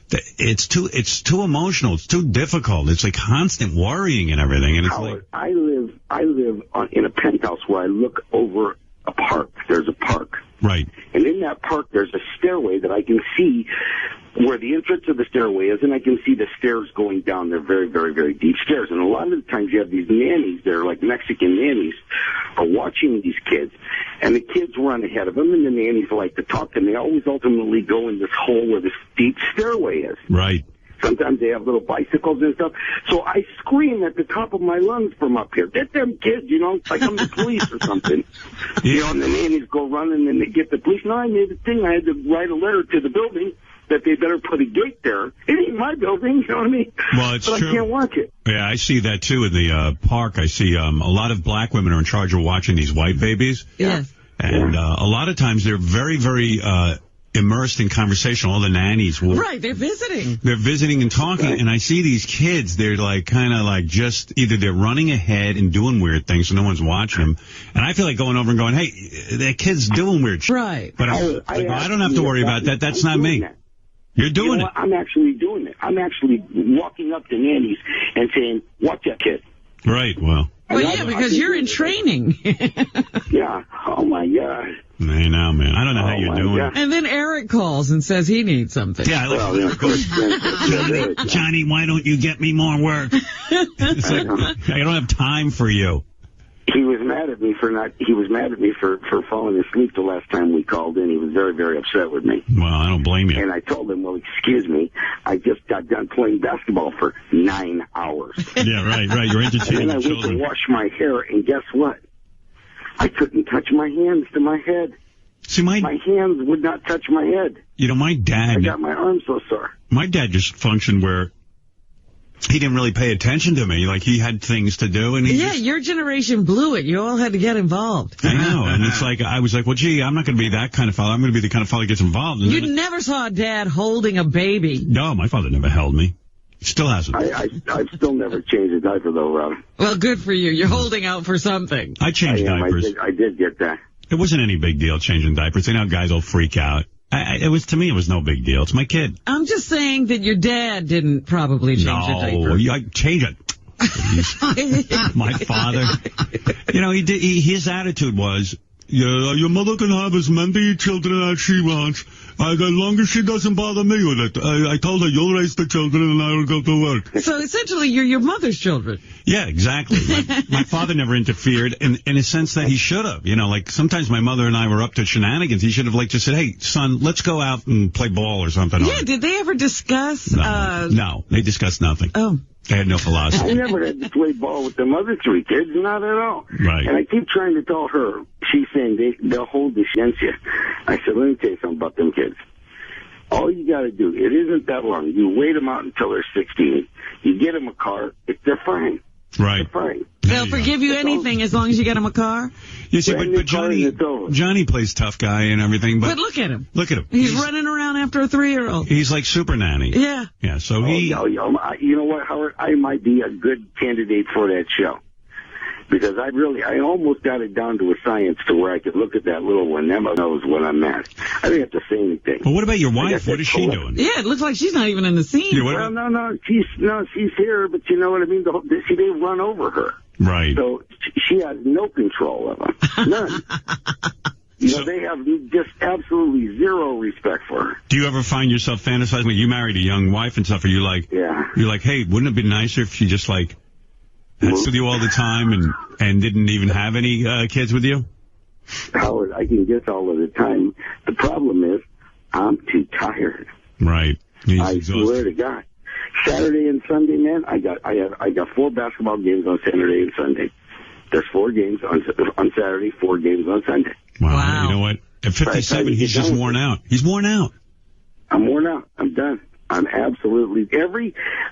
It's too emotional. It's too difficult. It's like constant worrying and everything. And it's Howard, I live in a penthouse where I look over a park. There's a park. Right. And in that park, there's a stairway that I can see where the entrance of the stairway is, and I can see the stairs going down. They're very, very, very deep stairs. And a lot of the times you have these nannies, they're like Mexican nannies, are watching these kids. And the kids run ahead of them, and the nannies like to talk, and they always ultimately go in this hole where this deep stairway is. Right. Sometimes they have little bicycles and stuff. So I scream at the top of my lungs from up here, get them kids, like I'm the police or something. And the nannies go running and they get the police. No, I made a thing. I had to write a letter to the building that they better put a gate there. It ain't my building, you know what I mean? Well, it's but true. I can't watch it. Yeah, I see that too in the park. I see a lot of black women are in charge of watching these white babies. Yes. And a lot of times they're very, very immersed in conversation. All the nannies will. Right, they're visiting. They're visiting and talking, and I see these kids, they're like kind of like just either they're running ahead and doing weird things so no one's watching them. And I feel like going over and going, hey, that kid's doing weird shit. Right. But I don't have to worry about that. That's not me. You're doing it. I'm actually doing it. I'm actually walking up to nannies and saying, watch that kid. Right, well. Well, yeah, because you're in training. Yeah. Oh, my God. I know, man. I don't know how you're doing it. And then Eric calls and says he needs something. Yeah, of course. Johnny, why don't you get me more work? It's like, I don't have time for you. He was mad at me for falling asleep the last time we called in. He was very, very upset with me. Well, I don't blame you. And I told him, well, excuse me, I just got done playing basketball for 9 hours. Yeah, right. You're entertaining and then I went to wash my hair, and guess what? I couldn't touch my hands to my head. See, my hands would not touch my head. My dad. I got my arms so sore. My dad just functioned where he didn't really pay attention to me. Like, he had things to do. And your generation blew it. You all had to get involved. I know. And it's like, I was like, well, gee, I'm not going to be that kind of father. I'm going to be the kind of father that gets involved. And you never saw Dad holding a baby. No, my father never held me. He still hasn't. I've still never changed a diaper, though, Rob. Well, good for you. You're holding out for something. I changed diapers. I did get that. It wasn't any big deal changing diapers. Guys will freak out. To me, it was no big deal. It's my kid. I'm just saying that your dad didn't probably change your diaper. No, I change it. My father. His attitude was, yeah, your mother can have as many children as she wants. As long as she doesn't bother me with it. I told her, you'll raise the children and I'll go to work. So essentially, you're your mother's children. Yeah, exactly. My father never interfered in a sense that he should have. Like sometimes my mother and I were up to shenanigans. He should have just said, hey, son, let's go out and play ball or something. Yeah, did they ever discuss? No, they discussed nothing. Oh. They had no philosophy. I never had to play ball with them other three kids, not at all. Right. And I keep trying to tell her, she's saying they'll hold this against you. I said, let me tell you something about them kids. All you got to do, it isn't that long. You wait them out until they're 16. You get them a car. They're fine. Right. They're fine. They'll forgive you anything as long as you get them a car. You see, but Johnny plays tough guy and everything. But look at him. Look at him. He's running around after a 3-year-old. He's like super nanny. Yeah. Yeah. So you know what, Howard? I might be a good candidate for that show. Because I almost got it down to a science to where I could look at that little one. Emma knows when I'm mad. I didn't have to say anything. Well, what about your wife? What is she doing? Yeah, it looks like she's not even in the scene. Yeah, well, no, she's here, but you know what I mean? They run over her. Right. So she has no control of them. None. They have just absolutely zero respect for her. Do you ever find yourself fantasizing? You married a young wife and stuff. Are you like, you're like, hey, wouldn't it be nicer if she just like that's with you all the time and didn't even have any kids with you? Howard, I can guess all of the time. The problem is I'm too tired. Right. I swear to God. Saturday and Sunday, man, I got 4 basketball games on Saturday and Sunday. There's 4 games on Saturday, 4 games on Sunday. Wow. You know what? At 57, he's just worn out. He's worn out. I'm worn out. I'm done. I'm absolutely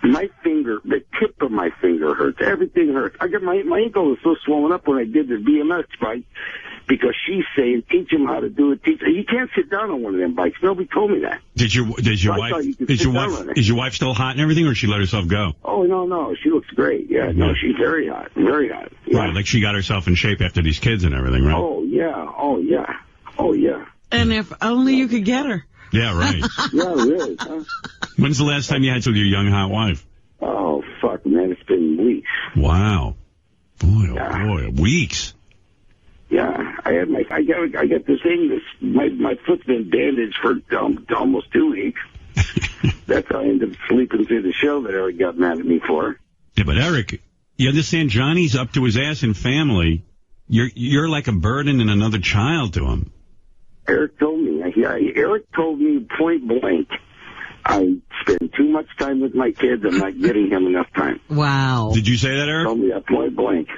my finger, the tip of my finger hurts. Everything hurts. I got my ankle was so swollen up when I did the BMX bike because she's saying teach him how to do it. You can't sit down on one of them bikes. Nobody told me that. Is your wife still hot and everything, or did she let herself go? Oh no, she looks great. Yeah, no, she's very hot, very hot. Yeah. Right, like she got herself in shape after these kids and everything, right? Oh yeah. And if only you could get her. Yeah, right. Yeah, really. Huh? When's the last time you had with your young, hot wife? Oh, fuck, man. It's been weeks. Wow. Boy, oh boy, weeks. Yeah, I got this thing. My foot's been bandaged for almost 2 weeks. That's how I ended up sleeping through the show that Eric got mad at me for. Yeah, but Eric, you understand? Johnny's up to his ass in family. You're like a burden and another child to him. Eric told me. Eric told me point blank. I spend too much time with my kids. I'm not getting him enough time. Wow. Did you say that, Eric? He told me that point blank.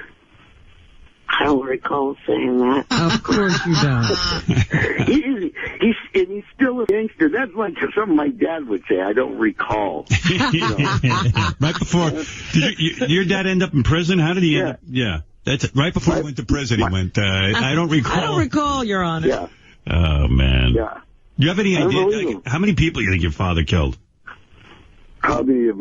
I don't recall saying that. Of course you don't. He's still a gangster. That's like something my dad would say. I don't recall. Right before, did your dad end up in prison? How did he end up? Yeah. That's it. Right before he went to prison, he went, I don't recall. I don't recall, Your Honor. Yeah. Oh, man. Yeah. Do you have any idea? How many people do you think your father killed? I mean,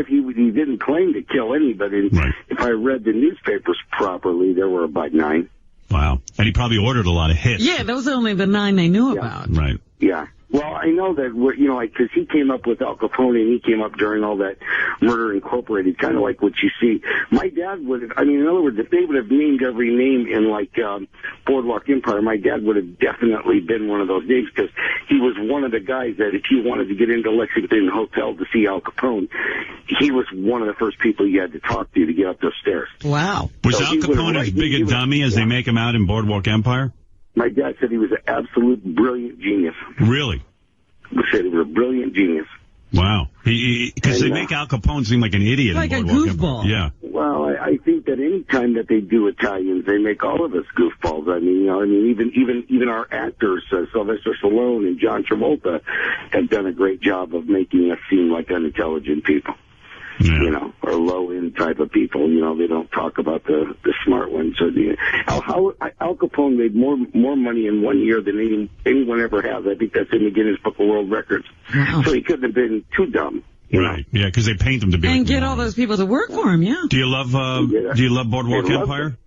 he didn't claim to kill anybody. Right. If I read the newspapers properly, there were about 9. Wow. And he probably ordered a lot of hits. Yeah, those are only the 9 they knew about. Right. Yeah. Well, I know that, because he came up with Al Capone and he came up during all that Murder Incorporated, kind of like what you see. My dad would have, in other words, if they would have named every name in, Boardwalk Empire, my dad would have definitely been one of those names because he was one of the guys that if you wanted to get into Lexington Hotel to see Al Capone, he was one of the first people you had to talk to get up those stairs. Wow. Was Al Capone as big a dummy as they make him out in Boardwalk Empire? My dad said he was an absolute brilliant genius. Really? He said he was a brilliant genius. Wow. Because they make Al Capone seem like an idiot. Like in a Boardwalk goofball. Empire. Yeah. Well, I think that any time that they do Italians, they make all of us goofballs. Even our actors, Sylvester Stallone and John Travolta, have done a great job of making us seem like unintelligent people. Yeah. Or low-end type of people. They don't talk about the smart ones. Al Capone made more money in 1 year than anyone ever has. I think that's in the Guinness Book of World Records. Wow. So he couldn't have been too dumb. Right. Yeah, because they paint them to be. And get all those people to work for him, yeah. Do you love Boardwalk Empire?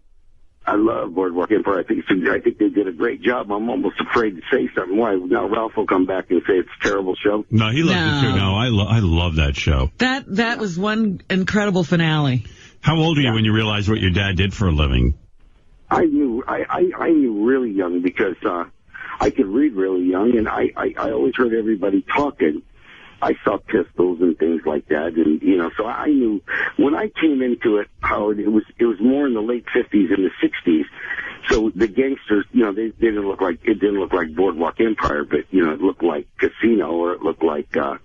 I love Boardwalk Empire. I think they did a great job. I'm almost afraid to say something. Why? Now Ralph will come back and say it's a terrible show. No, he loves it too. No, I love that show. That was one incredible finale. How old were you when you realized what your dad did for a living? I knew really young because I could read really young, and I always heard everybody talking. I saw pistols and things like that, and so I knew when I came into it, Howard, it was more in the late 50s and the 60s. So the gangsters, they didn't look like Boardwalk Empire, but it looked like Casino, or it looked like right.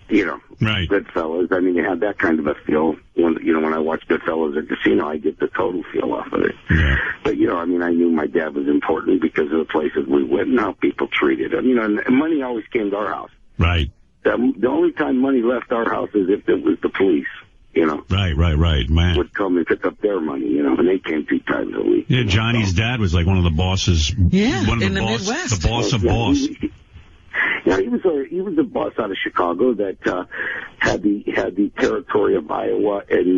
Goodfellas. They had that kind of a feel. When I watch Goodfellas or Casino, I get the total feel off of it. Yeah. But I knew my dad was important because of the places we went and how people treated him. And money always came to our house. Right. The only time money left our house is if it was the police, Right, man. Would come and pick up their money, and they came 2 times a week. Yeah, Johnny's dad was like one of the bosses. Yeah, one of in the Midwest. The boss of boss. He was the boss out of Chicago that had the territory of Iowa and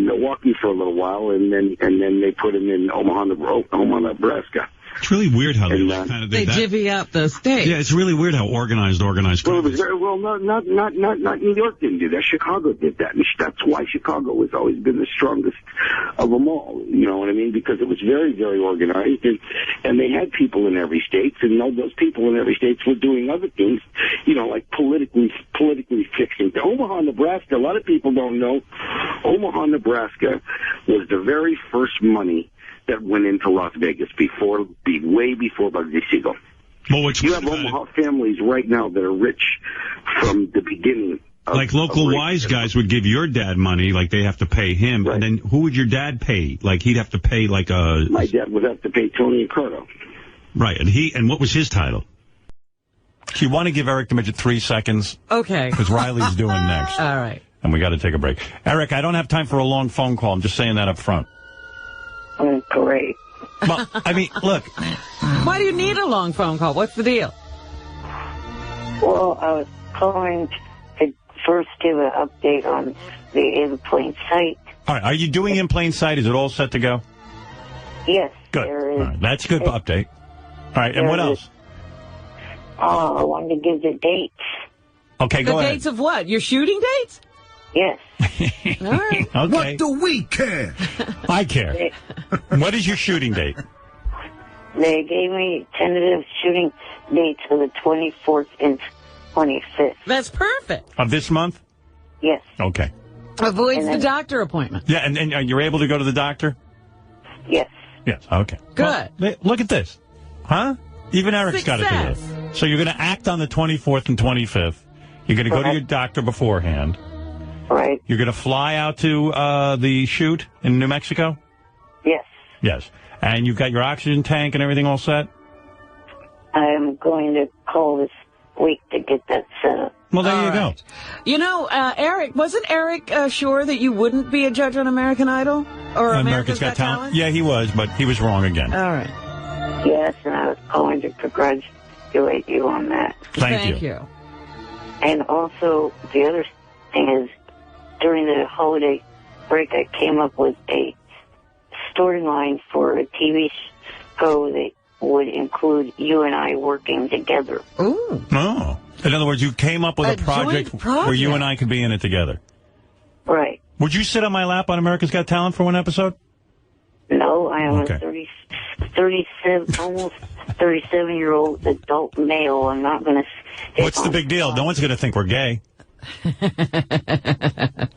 Milwaukee for a little while, and then they put him in Omaha, Nebraska. It's really weird how they divvy up the states. Yeah, it's really weird how organized Well, it was crime is. not New York didn't do that. Chicago did that, and that's why Chicago has always been the strongest of them all. You know what I mean? Because it was very, very organized, and they had people in every state, and all those people in every state were doing other things, like politically fixing. Omaha, Nebraska. A lot of people don't know. Omaha, Nebraska was the very first money that went into Las Vegas way before Bugsy Siegel. Well, you have Omaha families right now that are rich from the beginning. Like local wise guys would give your dad money, like they have to pay him, right. And then who would your dad pay? Like he'd have to pay like a... My dad would have to pay Tony Accardo. Right, and what was his title? You want to give Eric the Midget 3 seconds? Okay. Because Riley's doing next. All right. And we got to take a break. Eric, I don't have time for a long phone call. I'm just saying that up front. Oh, great. Well, look. Why do you need a long phone call? What's the deal? Well, I was calling to first give an update on the In Plain Sight. All right. Are you doing In Plain Sight? Is it all set to go? Yes. Good. All right. That's a good update. right, and what else? Oh, I wanted to give the dates. Okay, go ahead. The dates of what? Your shooting dates? Yes. All right. Okay. What do we care? I care. What is your shooting date? They gave me tentative shooting dates for the 24th and 25th. That's perfect. Of this month? Yes. Okay. Avoids the doctor appointment. Yeah, and you're able to go to the doctor? Yes. Yes, okay. Good. Well, look at this. Huh? Even Eric's got to do Success. this. So you're going to act on the 24th and 25th. You're going to go to your doctor beforehand. Right. You're going to fly out to the shoot in New Mexico? Yes. Yes. And you've got your oxygen tank and everything all set? I'm going to call this week to get that set up. Well, there you go. You know, Eric, wasn't Eric sure that you wouldn't be a judge on American Idol? Or America's Got Talent? Yeah, he was, but he was wrong again. All right. Yes, and I was calling to congratulate you on that. Thank you. And also, the other thing is, during the holiday break, I came up with a storyline for a TV show that would include you and I working together. Ooh. Oh. In other words, you came up with a project where you and I could be in it together. Right. Would you sit on my lap on America's Got Talent for one episode? No, I am a 37, almost 37-year-old adult male. I'm not going to... What's the big deal? No one's going to think we're gay. But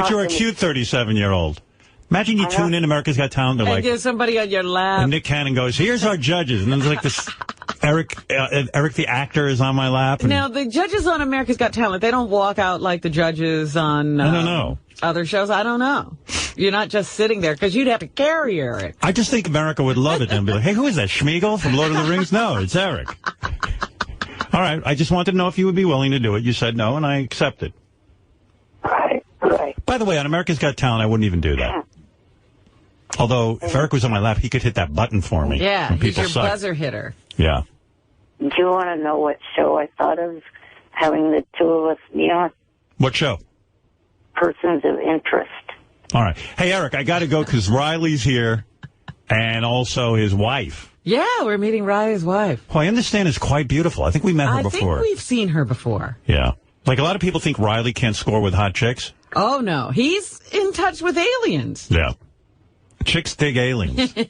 you're a cute 37-year-old. Imagine you tune in America's Got Talent. They're And like, get somebody on your lap. and Nick Cannon goes, here's our judges. And then there's like this Eric the actor is on my lap. And Now, the judges on America's Got Talent, they don't walk out like the judges on I don't know. Other shows. I don't know. You're not just sitting there, because you'd have to carry Eric. I just think America would love it and be like, hey, who is that, Schmeagol from Lord of the Rings? No, it's Eric. All right, I just wanted to know if you would be willing to do it. You said no, and I accepted. Right. By the way, on America's Got Talent, I wouldn't even do that. Although, if Eric was on my lap, he could hit that button for me. Yeah, when he's people your suck. buzzer hitter. Yeah. Do you want to know what show I thought of having the two of us be on? What show? Persons of Interest. All right. Hey, Eric, I got to go because Riley's here and also his wife. Yeah, we're meeting Riley's wife. Who I understand is quite beautiful. I think we met her before. I think we've seen her before. Yeah. Like, a lot of people think Riley can't score with hot chicks. Oh, no. He's in touch with aliens. Yeah. Chicks dig aliens. Hey,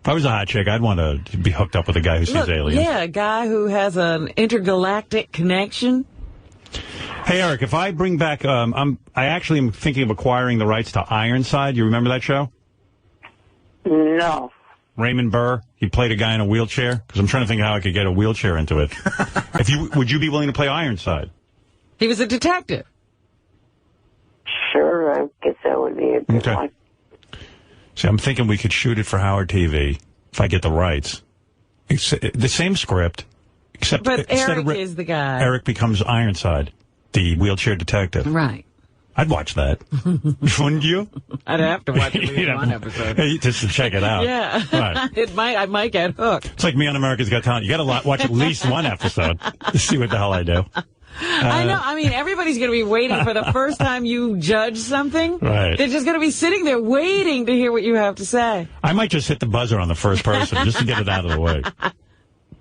if I was a hot chick, I'd want to be hooked up with a guy who sees aliens. Yeah, a guy who has an intergalactic connection. Hey, Eric, if I bring back, I actually am thinking of acquiring the rights to Ironside. You remember that show? No. Raymond Burr. He played a guy in a wheelchair. Because I'm trying to think how I could get a wheelchair into it. Would you be willing to play Ironside? He was a detective. Sure, I guess that would be a good one. See, I'm thinking we could shoot it for Howard TV if I get the rights. It's the same script, except But instead Eric of is the guy. Eric becomes Ironside, the wheelchair detective. Right. I'd watch that. Wouldn't you? I'd have to watch at least one episode. Just to check it out. Yeah. Right. I might get hooked. It's like me on America's Got Talent. You got to watch at least one episode to see what the hell I do. I know. I mean, everybody's going to be waiting for the first time you judge something. Right. They're just going to be sitting there waiting to hear what you have to say. I might just hit the buzzer on the first person just to get it out of the way.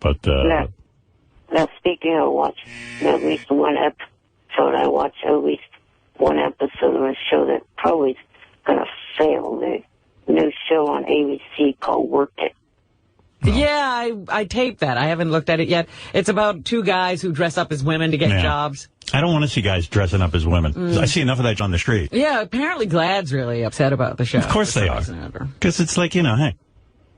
But now, speaking of watching at least one episode, I watched at least one episode of a show that probably is going to fail. The new show on ABC called Work It. Oh. Yeah, I taped that. I haven't looked at it yet. It's about two guys who dress up as women to get jobs. I don't want to see guys dressing up as women. I see enough of that on the street. Yeah, apparently Glad's really upset about the show. Of course they are. Because it's like, hey,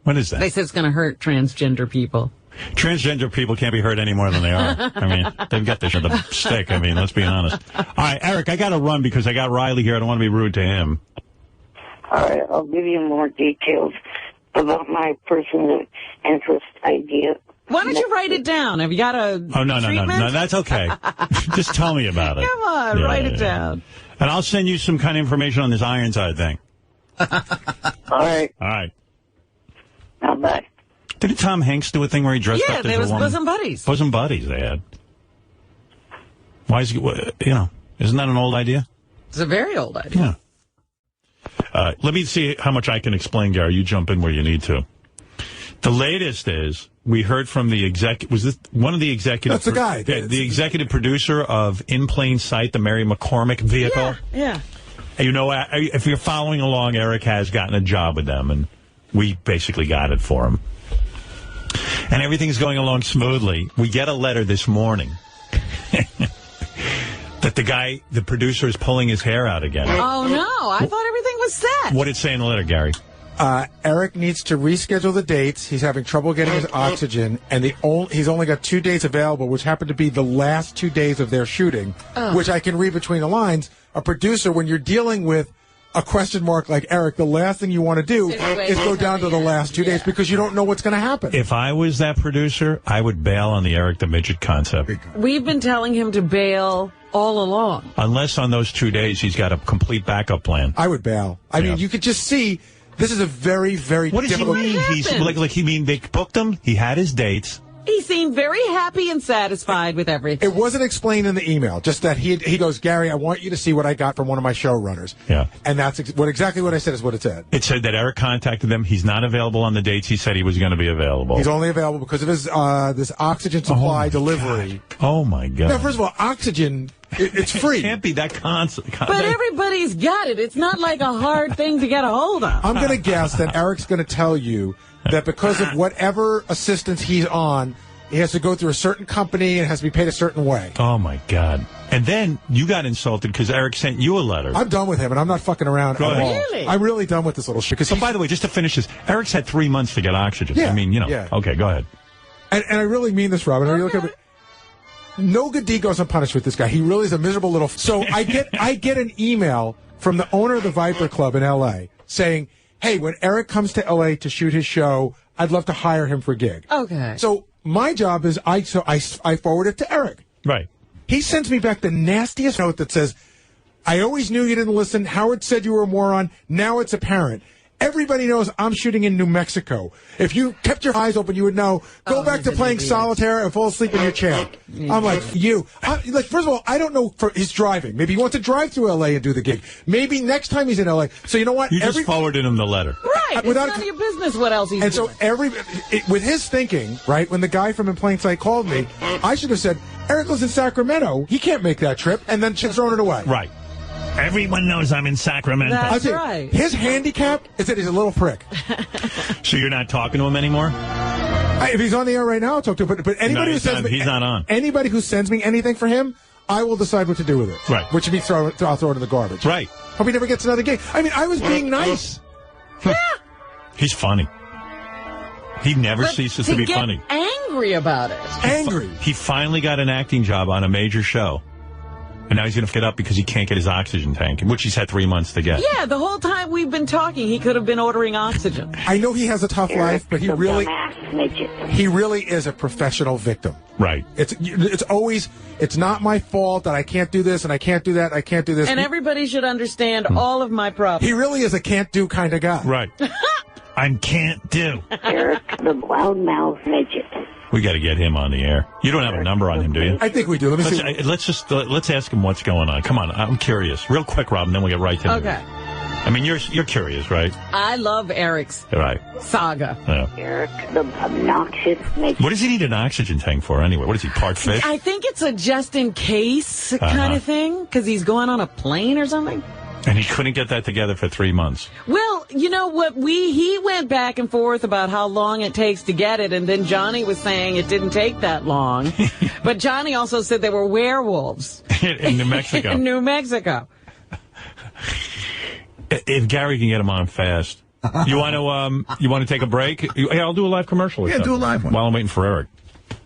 what is that? They said it's going to hurt transgender people. Transgender people can't be hurt any more than they are. I mean, they've got this at the stick. I mean, let's be honest. All right, Eric, I got to run because I got Riley here. I don't want to be rude to him. All right, I'll give you more details about my person of interest idea. Why don't you write it down? Have you got a No, that's okay. Just tell me about it. Come on, write it down. And I'll send you some kind of information on this Ironside thing. All right. All right. Now, bye. Didn't Tom Hanks do a thing where he dressed up as a woman? Yeah, there was Bosom Buddies. Bosom Buddies they had. Why is he, isn't that an old idea? It's a very old idea. Yeah. Let me see how much I can explain, Gary. You jump in where you need to. The latest is we heard from the was this one of the executive? That's the guy. The executive producer of In Plain Sight, the Mary McCormick vehicle. Yeah. You know, if you're following along, Eric has gotten a job with them, and we basically got it for him. And everything's going along smoothly. We get a letter this morning that the producer is pulling his hair out again. Oh, no. I thought everything was set. What did it say in the letter, Gary? Eric needs to reschedule the dates. He's having trouble getting his oxygen, and he's only got 2 dates available, which happen to be the last 2 days of their shooting, which I can read between the lines. A producer, when you're dealing with a question mark like Eric, the last thing you want to do is go down to the last 2 days because you don't know what's going to happen. If I was that producer, I would bail on the Eric the Midget concept. We've been telling him to bail all along. Unless on those 2 days he's got a complete backup plan. I would bail. I mean, you could just see this is a very, very difficult... What does he mean? He's like he mean they booked him? He had his dates. He seemed very happy and satisfied with everything. It wasn't explained in the email, just that he goes, Gary, I want you to see what I got from one of my showrunners. Yeah. And that's exactly what I said is what it said. It said that Eric contacted them. He's not available on the dates he said he was going to be available. He's only available because of his this oxygen supply delivery. God. Oh, my God. Now, first of all, oxygen, it's free. It can't be that constant. But everybody's got it. It's not like a hard thing to get a hold of. I'm going to guess that Eric's going to tell you that because of whatever assistance he's on, he has to go through a certain company and has to be paid a certain way. Oh, my God. And then you got insulted because Eric sent you a letter. I'm done with him, and I'm not fucking around at all. Really? I'm really done with this little shit. So, by the way, just to finish this, Eric's had 3 months to get oxygen. Yeah, I mean, yeah. Okay, go ahead. And I really mean this, Robin. Okay. Look at no good deed goes unpunished with this guy. He really is a miserable little... So I get an email from the owner of the Viper Club in L.A. saying, hey, when Eric comes to L.A. to shoot his show, I'd love to hire him for a gig. Okay. So my job is I forward it to Eric. Right. He sends me back the nastiest note that says, I always knew you didn't listen. Howard said you were a moron. Now it's apparent. Everybody knows I'm shooting in New Mexico. If you kept your eyes open, you would know. Go back to playing solitaire and fall asleep in your chair. I'm like, first of all, I don't know for his driving. Maybe he wants to drive through L.A. and do the gig. Maybe next time he's in L.A. So you know what? You just forwarded him the letter. Right. It's none of your business what else he's doing. And so with his thinking, right, when the guy from In Plain Sight called me, I should have said, Eric lives in Sacramento. He can't make that trip. And then just thrown it away. Right. Everyone knows I'm in Sacramento. That's right. His handicap is that he's a little prick. So you're not talking to him anymore? If he's on the air right now, I'll talk to him. But anybody who sends me... He's not on. Anybody who sends me anything for him, I will decide what to do with it. Right. Which means I'll throw it in the garbage. Right. Hope he never gets another gig. I mean, I was being nice. Yeah. He's funny. He never ceases to be funny. Angry about it. Angry. He finally got an acting job on a major show. And now he's going to get up because he can't get his oxygen tank, which he's had 3 months to get. Yeah, the whole time we've been talking, he could have been ordering oxygen. I know he has a tough life, but he really is a professional victim. Right. It's not my fault that I can't do this and I can't do that, I can't do this. And everybody should understand all of my problems. He really is a can't do kind of guy. Right. I can't do. Eric the loudmouth midget. We got to get him on the air. You don't have a number on him, do you? I think we do. Let's ask him what's going on. Come on, I'm curious. Real quick, Robin, then we'll get right to it. Okay. I mean, you're curious, right? I love Eric's saga. Yeah. Eric the obnoxious midget. What does he need an oxygen tank for anyway? What is he, part fish? I think it's a just-in-case kind of thing, because he's going on a plane or something. And he couldn't get that together for 3 months. Well, you know what? He went back and forth about how long it takes to get it, and then Johnny was saying it didn't take that long. But Johnny also said there were werewolves. In New Mexico. In New Mexico. If Gary can get him on fast. You want to take a break? Hey, I'll do a live commercial. Yeah, do a live one. While I'm waiting for Eric.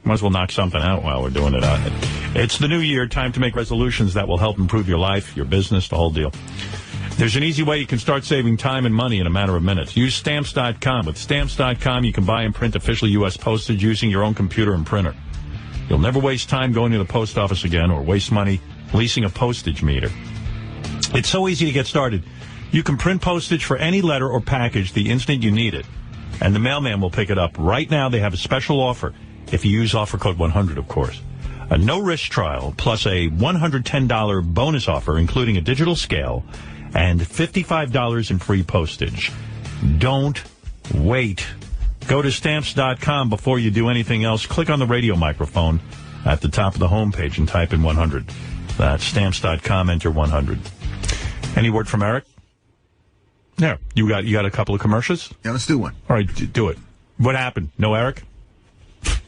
Might as well knock something out while we're doing it. It's the new year, time to make resolutions that will help improve your life, your business, the whole deal. There's an easy way you can start saving time and money in a matter of minutes. Use Stamps.com. With Stamps.com, you can buy and print official U.S. postage using your own computer and printer. You'll never waste time going to the post office again or waste money leasing a postage meter. It's so easy to get started. You can print postage for any letter or package the instant you need it, and the mailman will pick it up. Right now, they have a special offer. If you use offer code 100, of course. A no-risk trial plus a $110 bonus offer, including a digital scale, and $55 in free postage. Don't wait. Go to Stamps.com before you do anything else. Click on the radio microphone at the top of the homepage and type in 100. That's Stamps.com, enter 100. Any word from Eric? Yeah. You got a couple of commercials? Yeah, let's do one. All right, do it. What happened? No Eric?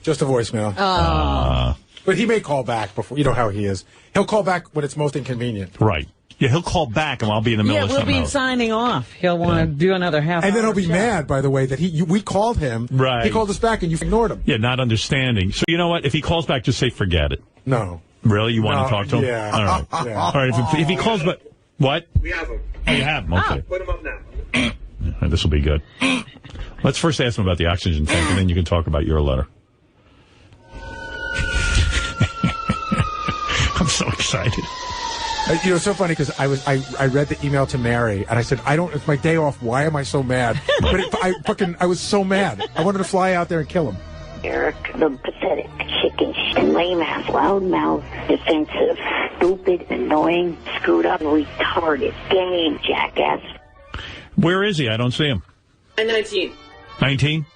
Just a voicemail. But he may call back before. You know how he is. He'll call back when it's most inconvenient. Right. Yeah, he'll call back and I'll be in the middle of something. Yeah, we'll be signing off. He'll want to do another half hour. And then he'll be mad, by the way, that we called him. Right. He called us back and you ignored him. Yeah, not understanding. So you know what? If he calls back, just say forget it. No. Really? You want to talk to him? Yeah. All right. Yeah. All right. If he calls back, what? We have him. Oh, you have him. Okay. Put him up now. This will be good. Let's first ask him about the oxygen tank, and then you can talk about your letter. I'm so excited. It's so funny because I read the email to Mary and I said, it's my day off. Why am I so mad? But I was so mad. I wanted to fly out there and kill him. Eric, the pathetic, chicken and lame ass, loud mouth, defensive, stupid, annoying, screwed up, retarded, game jackass. Where is he? I don't see him. 19. 19?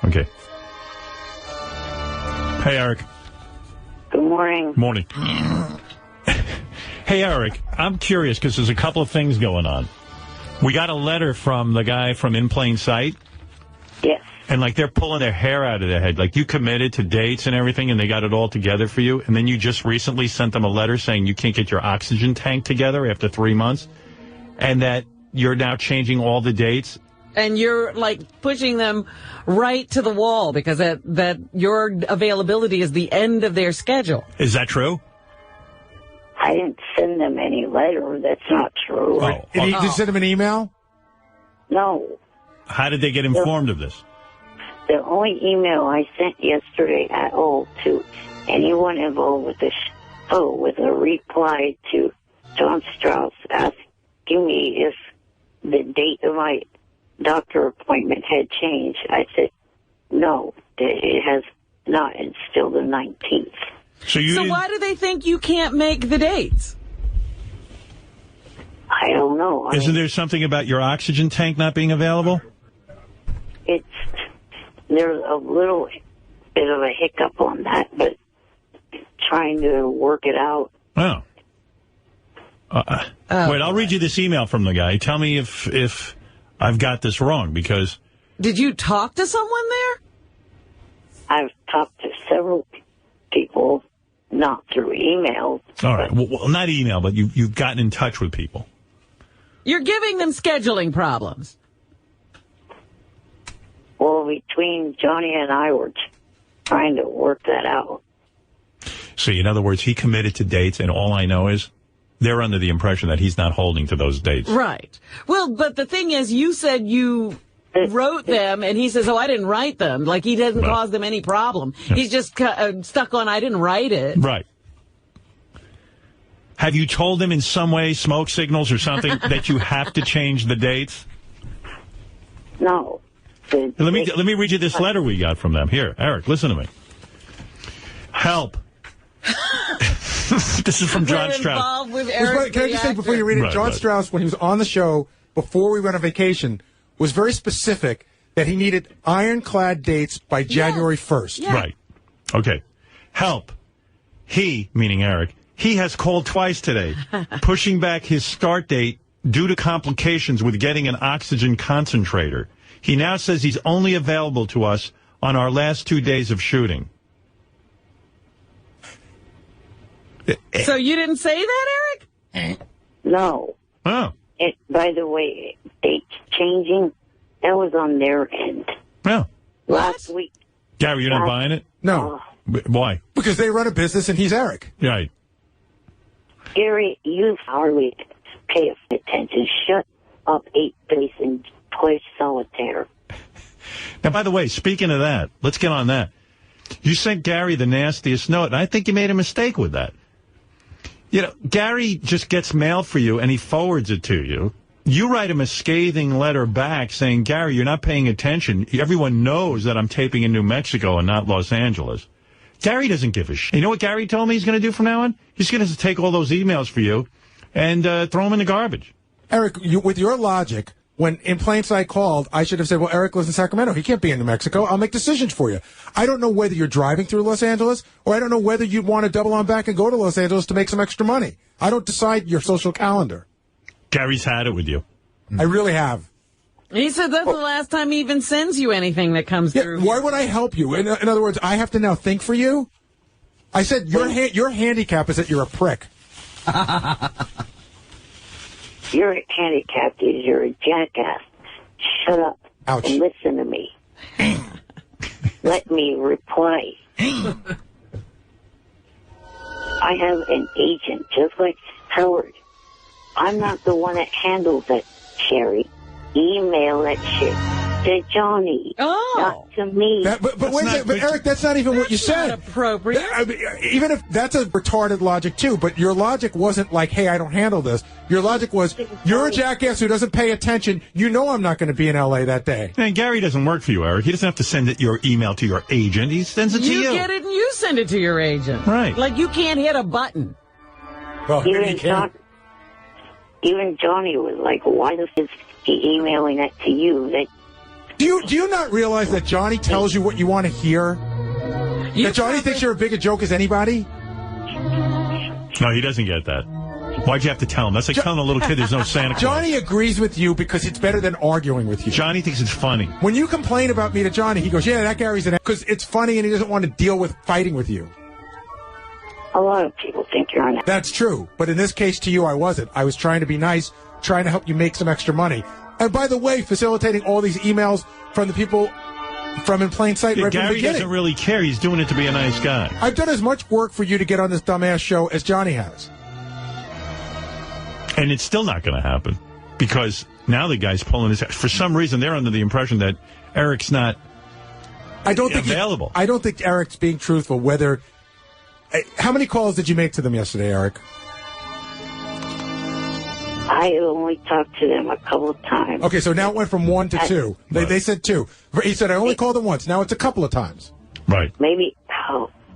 Okay. Hey, Eric. Good morning. Morning. Hey, Eric, I'm curious because there's a couple of things going on. We got a letter from the guy from In Plain Sight. Yes. And, they're pulling their hair out of their head. You committed to dates and everything, and they got it all together for you. And then you just recently sent them a letter saying you can't get your oxygen tank together after 3 months. And that you're now changing all the dates. And you're, pushing them right to the wall because that your availability is the end of their schedule. Is that true? I didn't send them any letter. That's not true. Oh. Did you send him an email? No. How did they get informed of this? The only email I sent yesterday at all to anyone involved with this show with a reply to John Strauss asking me if the date of my doctor appointment had changed. I said, no, it has not. It's still the 19th. So why do they think you can't make the dates? I don't know. Isn't there something about your oxygen tank not being available? There's a little bit of a hiccup on that, but trying to work it out. Oh. Wait, I'll read you this email from the guy. Tell me if I've got this wrong, because... Did you talk to someone there? I've talked to several people, not through email. All right. Well, not email, but you've gotten in touch with people. You're giving them scheduling problems. Well, between Johnny and I were trying to work that out. See, in other words, he committed to dates, and all I know is they're under the impression that he's not holding to those dates. Right. Well, but the thing is, you said you wrote them, and he says, I didn't write them. He doesn't cause them any problem. Yeah. He's just stuck on, I didn't write it. Right. Have you told him in some way, smoke signals or something, that you have to change the dates? No. Let me read you this letter we got from them. Here, Eric, listen to me. Help. This is from John Strauss. With Eric, can I just say before you read it, John Strauss, when he was on the show, before we went on vacation, was very specific that he needed ironclad dates by January 1st. Yeah. Right. Okay. Help. He, meaning Eric, he has called twice today, pushing back his start date due to complications with getting an oxygen concentrator. He now says he's only available to us on our last 2 days of shooting. So you didn't say that, Eric? No. Oh. By the way, dates changing, that was on their end. Yeah. Last week. Gary, you're not buying it? No. Why? Because they run a business and he's Eric. Right. Gary, you hardly pay attention. Shut up, 8 base, and play solitaire. Now, by the way, speaking of that, let's get on that. You sent Gary the nastiest note, and I think you made a mistake with that. Gary just gets mail for you, and he forwards it to you. You write him a scathing letter back saying, Gary, you're not paying attention. Everyone knows that I'm taping in New Mexico and not Los Angeles. Gary doesn't give a shit. You know what Gary told me he's going to do from now on? He's going to take all those emails for you and throw them in the garbage. Eric, with your logic, when In Plain Sight called, I should have said, well, Eric lives in Sacramento. He can't be in New Mexico. I'll make decisions for you. I don't know whether you're driving through Los Angeles, or I don't know whether you want to double on back and go to Los Angeles to make some extra money. I don't decide your social calendar. Gary's had it with you. I really have. He said that's the last time he even sends you anything that comes through. Why would I help you? In other words, I have to now think for you? I said your handicap is that you're a prick. Your handicap is you're a jackass. Shut up. Ouch. And listen to me. Let me reply. I have an agent, just like Howard. I'm not the one that handles that, Sherry. Email that shit to Johnny, not to me. But wait a second, but Eric, that's not even what you said. Not appropriate. I mean, even if that's a retarded logic too, but your logic wasn't like, hey, I don't handle this. Your logic was, you're a jackass who doesn't pay attention. You know I'm not going to be in L.A. that day. And Gary doesn't work for you, Eric. He doesn't have to send your email to your agent. He sends it to you. You get it and you send it to your agent. Right. Like you can't hit a button. Well, even Johnny was like, why is he emailing that to you? That Do you not realize that Johnny tells you what you want to hear? That Johnny thinks you're as big a joke as anybody? No, he doesn't get that. Why'd you have to tell him? That's like telling a little kid there's no Santa Claus. Johnny agrees with you because it's better than arguing with you. Johnny thinks it's funny. When you complain about me to Johnny, he goes, yeah, that Gary's an because it's funny and he doesn't want to deal with fighting with you. a lot of people think you're an. That's true. But in this case to you, I wasn't. I was trying to be nice, trying to help you make some extra money. And by the way, facilitating all these emails from the people from In Plain Sight right from the Gary beginning. doesn't really care. He's doing it to be a nice guy. I've done as much work for you to get on this dumbass show as Johnny has. And it's still not going to happen because now the guy's pulling his... For some reason, they're under the impression that Eric's not available. I don't think Eric's being truthful, whether... How many calls did you make to them yesterday, Eric? I only talked to them a couple of times. Okay, so now it went from 1 to 2. They said 2. He said, I only called them once. Now it's a couple of times. Right. Maybe...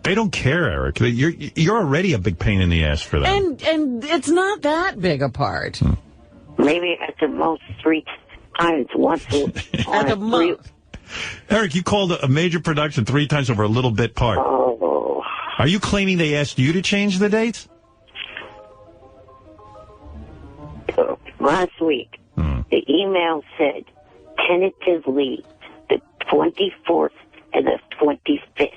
They don't care, Eric. You're already a big pain in the ass for them. And it's not that big a part. Maybe at the most 3 times once at the most. Eric, you called a major production 3 times over a little bit part. Oh. Are you claiming they asked you to change the dates? Last week, the email said tentatively the 24th and the 25th.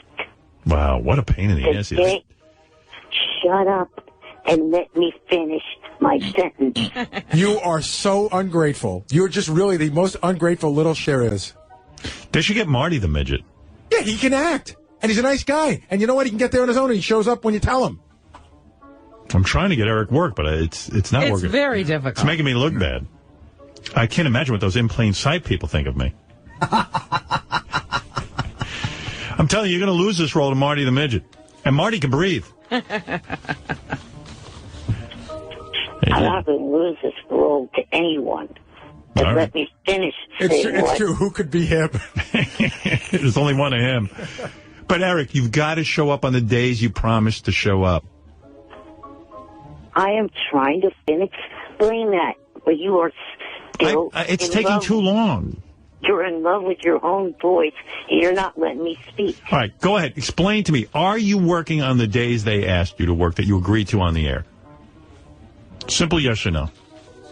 Wow, what a pain in the ass. Shut up and let me finish my sentence. You are so ungrateful. You're just really the most ungrateful little share is. They should get Marty the Midget. Yeah, he can act. And he's a nice guy. And you know what? He can get there on his own and he shows up when you tell him. I'm trying to get Eric work, but it's not working. It's very difficult. It's making me look bad. I can't imagine what those In Plain Sight people think of me. I'm telling you, you're going to lose this role to Marty the Midget. And Marty can breathe. I'm not going to lose this role to anyone. But All let right. me finish. It's true. Who could be him? There's only one of him. But, Eric, you've got to show up on the days you promised to show up. I am trying to explain that, but you are still it's in taking love. too long. You're in love with your own voice, and you're not letting me speak. All right, go ahead. Explain to me. Are you working on the days they asked you to work that you agreed to on the air? Simple yes or no.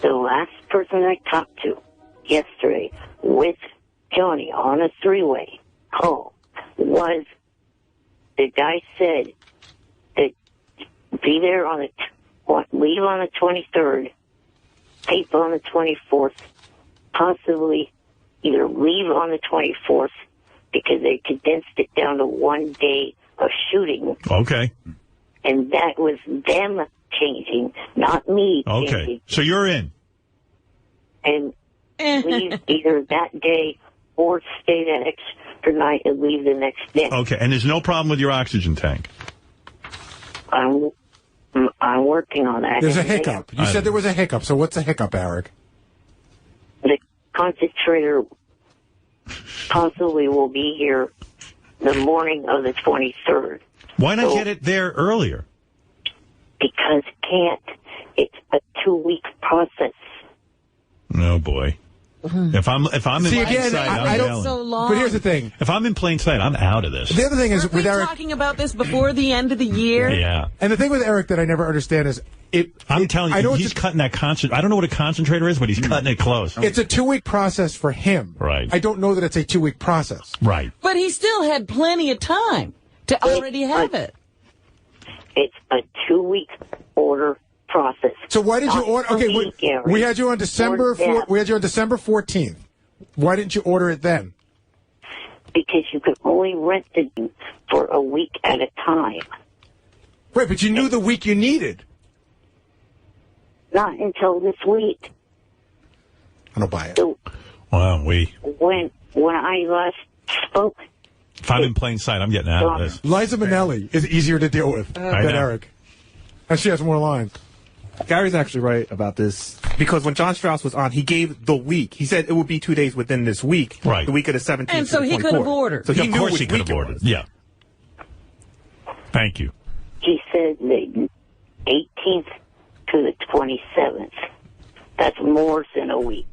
The last person I talked to yesterday with Johnny on a 3-way call was the guy said that be there on leave on the 23rd, tape on the 24th, possibly either leave on the 24th because they condensed it down to 1 day of shooting. Okay. And that was them changing, not me changing. Okay. So you're in. And leave either that day or stay that extra night and leave the next day. Okay. And there's no problem with your oxygen tank? I'm working on that. There's a hiccup. You said there was a hiccup. So what's a hiccup, Eric? The concentrator possibly will be here the morning of the 23rd. Why not get it there earlier? Because can't. It's a 2-week process. Oh, boy. If I'm in plain sight, I'm yelling. So long. But here's the thing. If I'm in plain sight, I'm out of this. The other thing is Weren't we with Eric talking about this before the end of the year. Yeah. And the thing with Eric that I never understand is I'm telling you, he's cutting that I don't know what a concentrator is, but he's cutting it close. It's a 2-week process for him. Right. I don't know that it's a 2-week process. Right. But he still had plenty of time to already have it. It's a 2-week order process. So why did you order? Okay, we had you on December. We had you on December 14th. Why didn't you order it then? Because you could only rent it for a week at a time. Right, but you knew the week you needed. Not until this week. I don't buy it. So Wow, when I last spoke. If I'm in plain sight, I'm getting out of this. Liza Minnelli is easier to deal with than Eric. And she has more lines. Gary's actually right about this because when John Strauss was on, he gave the week. He said it would be 2 days within this week, right? The week of the 17th. And so he could have ordered. So he of course he could have ordered. Yeah. Thank you. He said the 18th to the 27th. That's more than a week.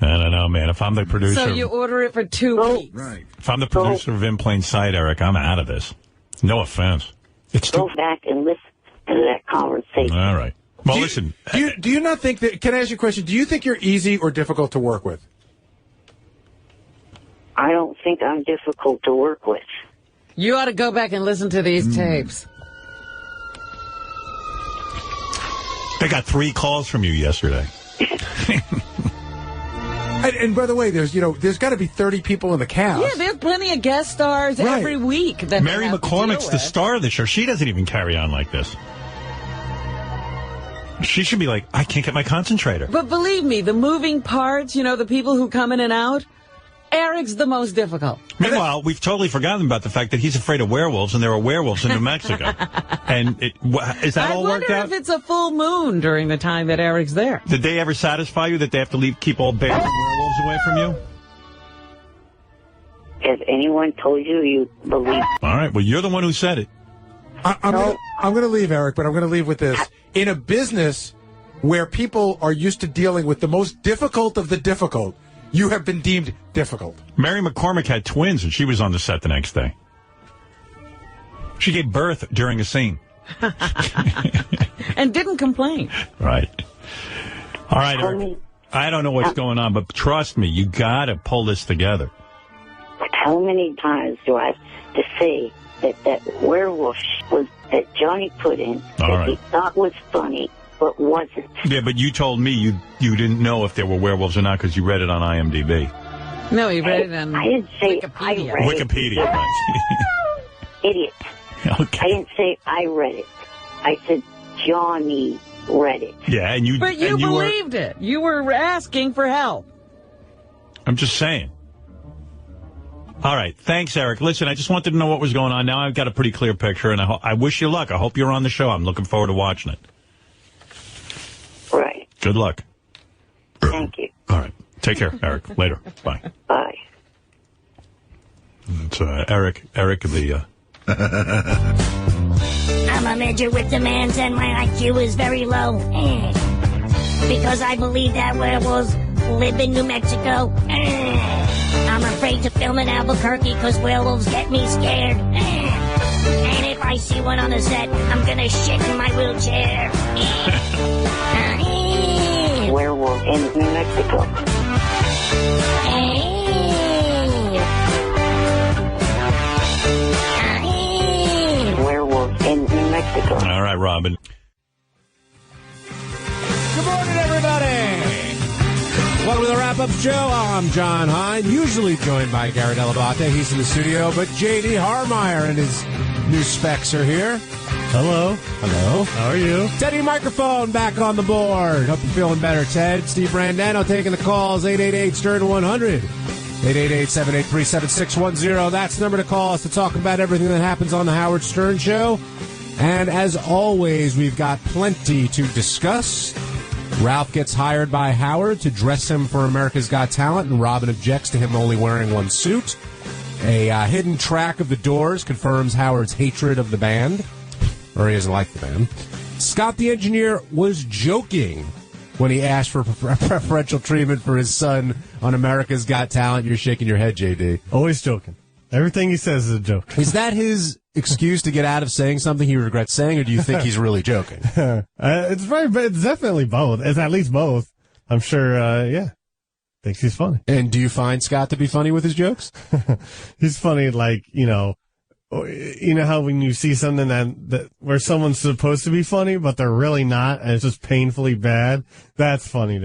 I don't know, man. If I'm the producer, So you order it for 2 weeks. Right. If I'm the producer of In Plain Sight, Eric, I'm out of this. No offense. Go back and listen to that conversation. All right. Well, listen. Do you not think that? Can I ask you a question? Do you think you're easy or difficult to work with? I don't think I'm difficult to work with. You ought to go back and listen to these tapes. They got 3 calls from you yesterday. And by the way, there's got to be 30 people in the cast. Yeah, there's plenty of guest stars every week. That Mary McCormick's the star of the show. She doesn't even carry on like this. She should be like, I can't get my concentrator. But believe me, the moving parts, the people who come in and out, Eric's the most difficult. Meanwhile, we've totally forgotten about the fact that he's afraid of werewolves, and there are werewolves in New Mexico. And is that all worked out? I wonder if it's a full moon during the time that Eric's there. Did they ever satisfy you that they have to keep all bears and werewolves away from you? Has anyone told you you believe? All right, well, you're the one who said it. I'm going to leave, Eric, but I'm going to leave with this. In a business where people are used to dealing with the most difficult of the difficult, you have been deemed difficult. Mary McCormick had twins, and she was on the set the next day. She gave birth during a scene. And didn't complain. Right. All right, Eric. I don't know what's going on, but trust me, you got to pull this together. How many times do I have to say that werewolf was that Johnny put in that he thought was funny, but wasn't? Yeah, but you told me you didn't know if there were werewolves or not because you read it on IMDb. No, he read it on I didn't say Wikipedia. I read Wikipedia, right. Idiot. Okay. I didn't say I read it. I said Johnny read it. Yeah, and you... But you believed it. You were asking for help. I'm just saying. All right. Thanks, Eric. Listen, I just wanted to know what was going on. Now I've got a pretty clear picture, and I wish you luck. I hope you're on the show. I'm looking forward to watching it. Right. Good luck. Thank you. All right. Take care, Eric. Later. Bye. Bye. It's Eric the... I'm a midget with demands and my IQ is very low. Because I believe that werewolves live in New Mexico. I'm afraid to film in Albuquerque because werewolves get me scared. And if I see one on the set, I'm gonna shit in my wheelchair. Werewolf in New Mexico. Werewolf in New Mexico. All right, Robin. Good morning, everybody. Welcome to the wrap-up show. I'm John Hine, usually joined by Gary Delabate. He's in the studio, but J.D. Harmeyer and his new specs are here. Hello. Hello. How are you? Teddy Microphone back on the board. Hope you're feeling better, Ted. Steve Brandano taking the calls, 888-STERN-100. 888-783-7610. That's the number to call us to talk about everything that happens on the Howard Stern Show. And as always, we've got plenty to discuss. Ralph gets hired by Howard to dress him for America's Got Talent, and Robin objects to him only wearing one suit. A hidden track of the Doors confirms Howard's hatred of the band, or he doesn't like the band. Scott the engineer was joking when he asked for preferential treatment for his son on America's Got Talent. You're shaking your head, JD. Always joking. Everything he says is a joke. Is that his excuse to get out of saying something he regrets saying, or do you think he's really joking? It's definitely both. It's at least both. I'm sure, yeah. Thinks he's funny. And do you find Scott to be funny with his jokes? He's funny, like, you know how when you see something that where someone's supposed to be funny, but they're really not, and it's just painfully bad? That's funny to